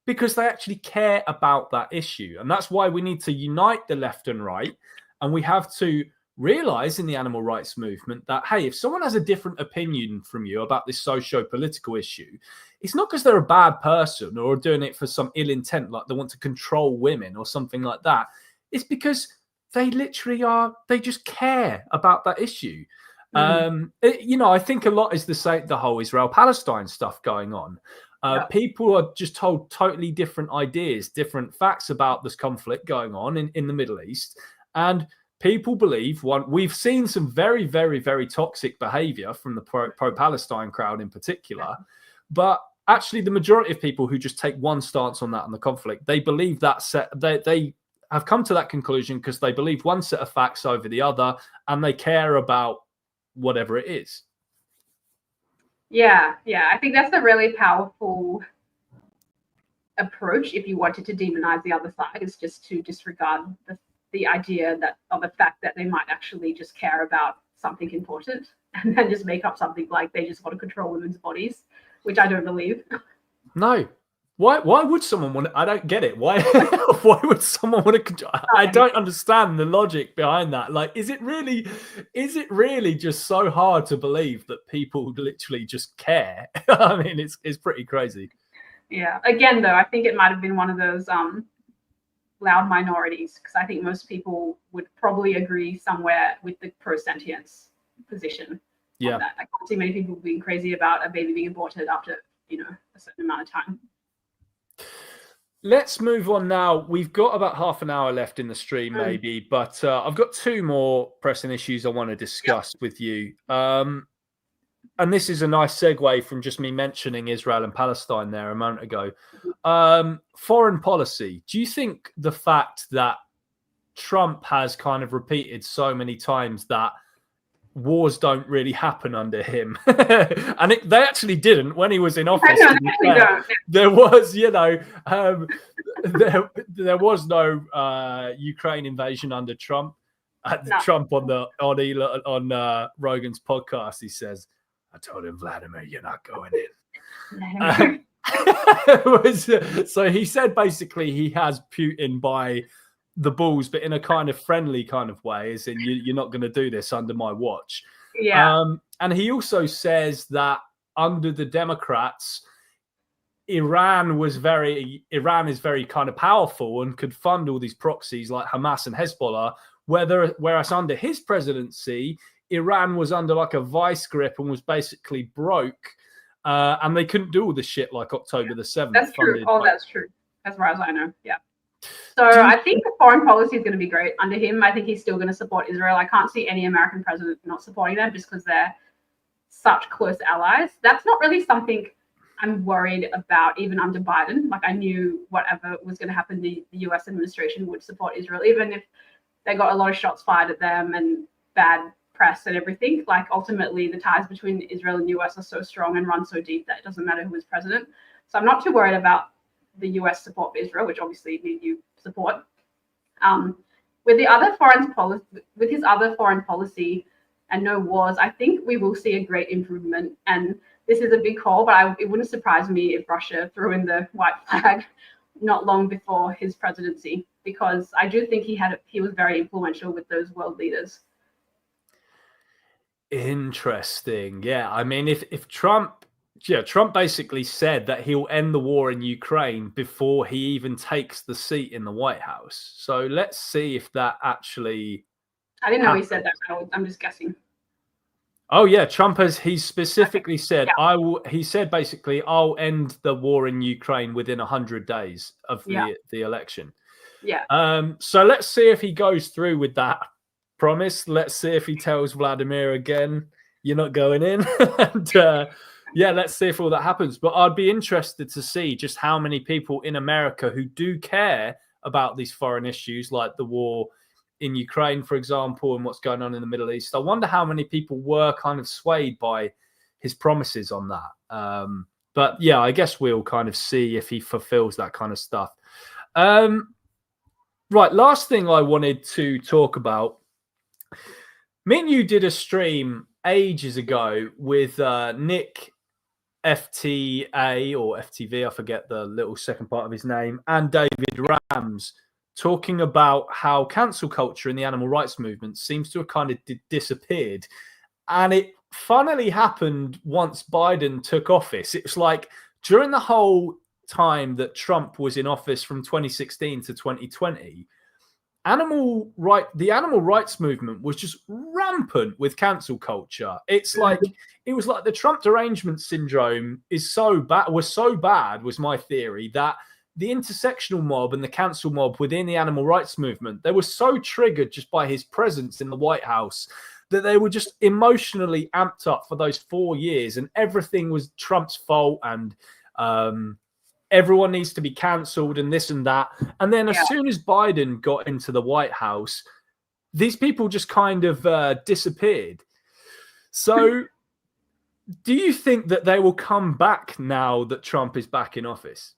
because they actually care about that issue. And that's why we need to unite the left and right. And we have to realize in the animal rights movement that, hey, if someone has a different opinion from you about this socio-political issue, it's not because they're a bad person or doing it for some ill intent, like they want to control women or something like that. It's because they literally they just care about that issue. I think a lot is the whole Israel-Palestine stuff going on. People are just told totally different ideas, different facts about this conflict going on in the Middle East. And people believe we've seen some very, very, very toxic behavior from the pro-Palestine crowd in particular. But actually, the majority of people who just take one stance on that and the conflict, they believe that they have come to that conclusion because they believe one set of facts over the other, and they care about whatever it is. Yeah. I think that's a really powerful approach if you wanted to demonize the other side, is just to disregard the idea of the fact that they might actually just care about something important and then just make up something like they just want to control women's bodies, which I don't believe. No. Why would someone want to? I don't get it. Why would someone want to? I don't understand the logic behind that. Like, is it really just so hard to believe that people literally just care? I mean, it's pretty crazy. Yeah. Again, though, I think it might have been one of those loud minorities, because I think most people would probably agree somewhere with the pro-sentience position. Yeah. That. I can't see many people being crazy about a baby being aborted after a certain amount of time. Let's move on now. We've got about half an hour left in the stream, maybe, but I've got two more pressing issues I want to discuss with you. And this is a nice segue from just me mentioning Israel and Palestine there a moment ago. Foreign policy. Do you think the fact that Trump has kind of repeated so many times that wars don't really happen under him, and they actually didn't when he was in office? There was, there was no Ukraine invasion under Trump. Trump on Rogan's podcast, he says, "I told him, Vladimir, you're not going in." So he said basically he has Putin by the balls, but in a kind of friendly kind of way, as in you're not going to do this under my watch. Yeah. And he also says that under the Democrats, Iran is very kind of powerful and could fund all these proxies like Hamas and Hezbollah, whereas under his presidency, Iran was under like a vice grip and was basically broke, and they couldn't do all the shit like October the 7th. That's true. That's true. As far as I know. Yeah. So I think the foreign policy is going to be great under him. I think he's still going to support Israel. I can't see any American president not supporting them just because they're such close allies. That's not really something I'm worried about even under Biden. Like, I knew whatever was going to happen, the US administration would support Israel, even if they got a lot of shots fired at them and bad press and everything. Like, ultimately, the ties between Israel and US are so strong and run so deep that it doesn't matter who is president. So I'm not too worried about the US support for Israel, which obviously you support. With his other foreign policy and no wars, I think we will see a great improvement. And this is a big call, but it wouldn't surprise me if Russia threw in the white flag not long before his presidency, because I do think he was very influential with those world leaders. Interesting. Yeah. I mean, if Trump basically said that he'll end the war in Ukraine before he even takes the seat in the White House. So let's see if that actually. I didn't know he said that. I'm just guessing. Oh yeah, he specifically said, he said basically, I'll end the war in Ukraine within 100 days of the election. Yeah. So let's see if he goes through with that promise. Let's see if he tells Vladimir again, you're not going in. And let's see if all that happens. But I'd be interested to see just how many people in America who do care about these foreign issues, like the war in Ukraine, for example, and what's going on in the Middle East. I wonder how many people were kind of swayed by his promises on that. But yeah, I guess we'll kind of see if he fulfills that kind of stuff. Right, last thing I wanted to talk about. Me and you did a stream ages ago with Nick FTA or FTV, I forget the little second part of his name, and David Rams, talking about how cancel culture in the animal rights movement seems to have kind of disappeared. And it funnily happened once Biden took office. It was like during the whole time that Trump was in office from 2016 to 2020, the animal rights movement was just rampant with cancel culture. It's like it was like the Trump derangement syndrome was so bad, was my theory, that the intersectional mob and the cancel mob within the animal rights movement, they were so triggered just by his presence in the White House that they were just emotionally amped up for those 4 years, and everything was Trump's fault, and everyone needs to be cancelled and this and that. And then as soon as Biden got into the White House, these people just kind of disappeared. So do you think that they will come back now that Trump is back in office?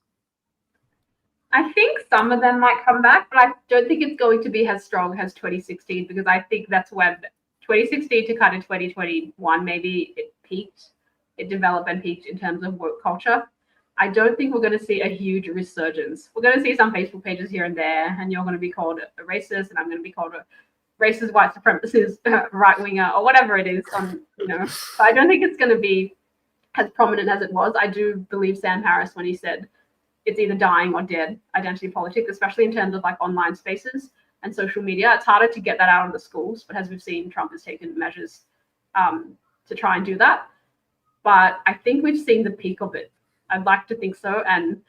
I think some of them might come back, but I don't think it's going to be as strong as 2016, because I think that's when 2016 to kind of 2021, maybe it peaked, it developed and peaked in terms of woke culture. I don't think we're going to see a huge resurgence. We're going to see some Facebook pages here and there, and you're going to be called a racist, and I'm going to be called a racist, white supremacist, right winger, or whatever it is. But I don't think it's going to be as prominent as it was. I do believe Sam Harris when he said it's either dying or dead, identity politics, especially in terms of like online spaces and social media. It's harder to get that out of the schools, but as we've seen, Trump has taken measures to try and do that. But I think we've seen the peak of it. I'd like to think so. And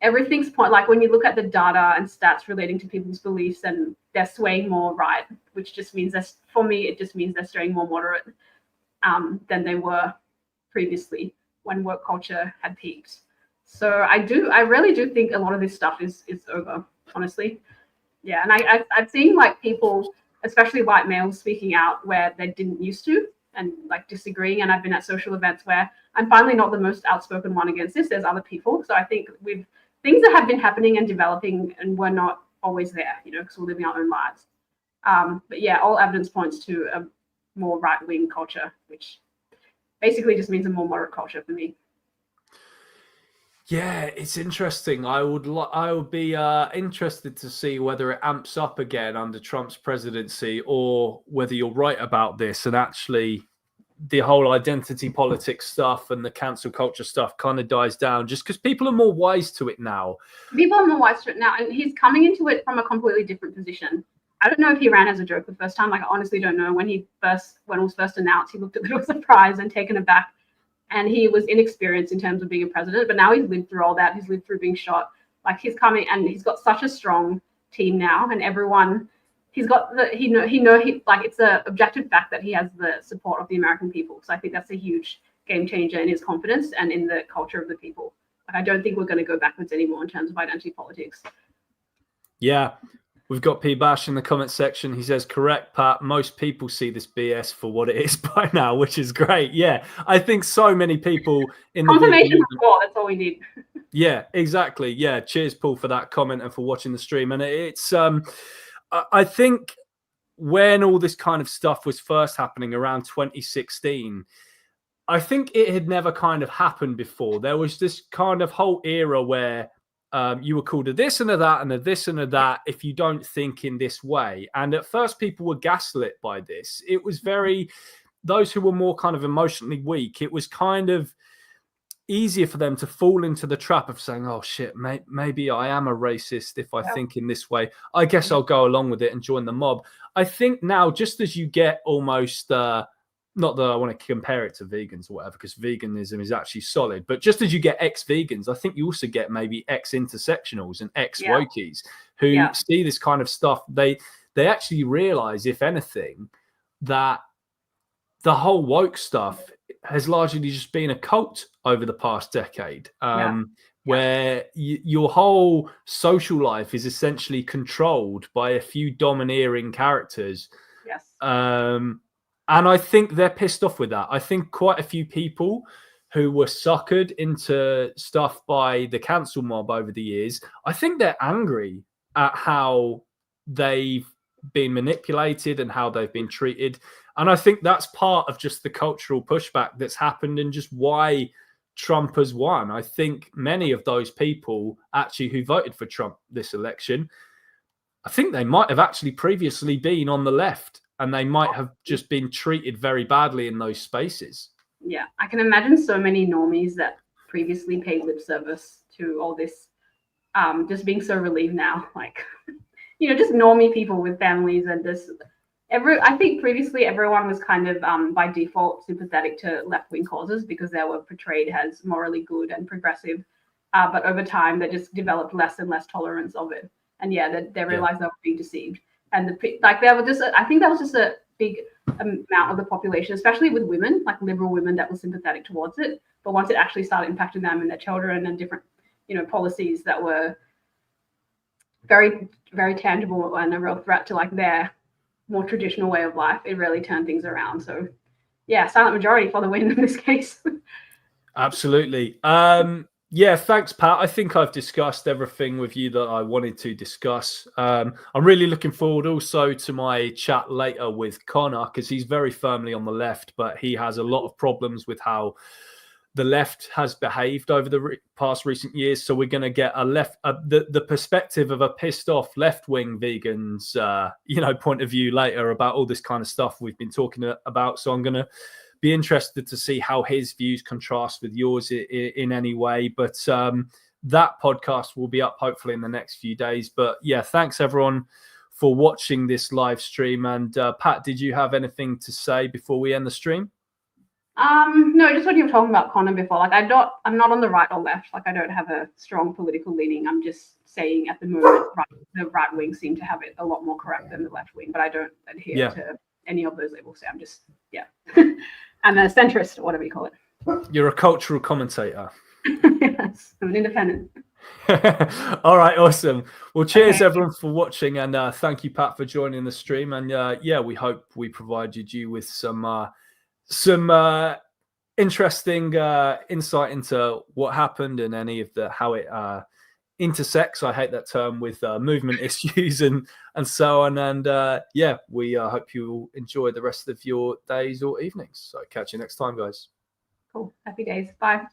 everything's like when you look at the data and stats relating to people's beliefs, and they're swaying more right, which just means for me, it just means they're staying more moderate than they were previously when woke culture had peaked. So I really do think a lot of this stuff is over, honestly. Yeah, and I've seen like people, especially white males, speaking out where they didn't used to, and like disagreeing. And I've been at social events where I'm finally not the most outspoken one against this. There's other people. So I think with things that have been happening and developing, and we're not always there, because we're living our own lives. But yeah, all evidence points to a more right-wing culture, which basically just means a more moderate culture for me. Yeah, it's interesting. I would be interested to see whether it amps up again under Trump's presidency, or whether you're right about this and actually the whole identity politics stuff and the cancel culture stuff kind of dies down, just because people are more wise to it now. People are more wise to it now, and he's coming into it from a completely different position. I don't know if he ran as a joke the first time. Like, I honestly don't know. When it was first announced, he looked a little surprised and taken aback. And he was inexperienced in terms of being a president, but now he's lived through all that. He's lived through being shot. Like, he's coming, and he's got such a strong team now, and everyone, he's got it's a objective fact that he has the support of the American people. So I think that's a huge game changer in his confidence and in the culture of the people. Like, I don't think we're going to go backwards anymore in terms of identity politics. Yeah. We've got P Bash in the comment section. He says, correct, Pat. Most people see this BS for what it is by now, which is great. Yeah, I think so many people in the confirmation report. That's all we need. Yeah, exactly. Yeah, cheers, Paul, for that comment and for watching the stream. And it's, I think when all this kind of stuff was first happening around 2016, I think it had never kind of happened before. There was this kind of whole era where you were called a this and a that and a this and a that if you don't think in this way. And at first people were gaslit by this. It was those who were more kind of emotionally weak, it was kind of easier for them to fall into the trap of saying, oh shit, maybe I am a racist if I think in this way. I guess I'll go along with it and join the mob. I think now, just as you get almost not that I want to compare it to vegans or whatever, because veganism is actually solid, but just as you get ex-vegans, I think you also get maybe ex-intersectionals and ex-wokies who see this kind of stuff. They actually realize, if anything, that the whole woke stuff has largely just been a cult over the past decade, where your whole social life is essentially controlled by a few domineering characters. Yes. And I think they're pissed off with that. I think quite a few people who were suckered into stuff by the cancel mob over the years, I think they're angry at how they've being manipulated and how they've been treated. And I think that's part of just the cultural pushback that's happened and just why Trump has won. I think many of those people actually who voted for Trump this election, I think they might have actually previously been on the left and they might have just been treated very badly in those spaces. Yeah, I can imagine so many normies that previously paid lip service to all this just being so relieved now. Like, you know, just normie people with families and just I think previously everyone was kind of by default sympathetic to left-wing causes because they were portrayed as morally good and progressive. But over time, they just developed less and less tolerance of it. And yeah, they realized they were being deceived. And they were just, I think that was just a big amount of the population, especially with women, like liberal women that were sympathetic towards it. But once it actually started impacting them and their children and different, you know, policies that were very, very tangible and a real threat to like their more traditional way of life, it really turned things around. So yeah, silent majority for the win in this case. Absolutely. Yeah, thanks, Pat. I think I've discussed everything with you that I wanted to discuss. I'm really looking forward also to my chat later with Connor because he's very firmly on the left, but he has a lot of problems with how the left has behaved over the past recent years. So we're going to get the perspective of a pissed off left-wing vegans, point of view later about all this kind of stuff we've been talking about. So I'm going to be interested to see how his views contrast with yours in any way. But that podcast will be up hopefully in the next few days. But yeah, thanks everyone for watching this live stream. And Pat, did you have anything to say before we end the stream? No, just what you were talking about, Connor, before. Like, I'm not on the right or left. Like, I don't have a strong political leaning. I'm just saying at the moment, the right wing seem to have it a lot more correct than the left wing, but I don't adhere to any of those labels. So I'm just, I'm a centrist, or whatever you call it. You're a cultural commentator. Yes, I'm an independent. All right, awesome. Well, cheers everyone for watching, and thank you, Pat, for joining the stream. And we hope we provided you with some interesting insight into what happened and any of how it intersects, I hate that term, with movement issues and so on. And we hope you enjoy the rest of your days or evenings. So catch you next time, guys. Cool. Happy days. Bye.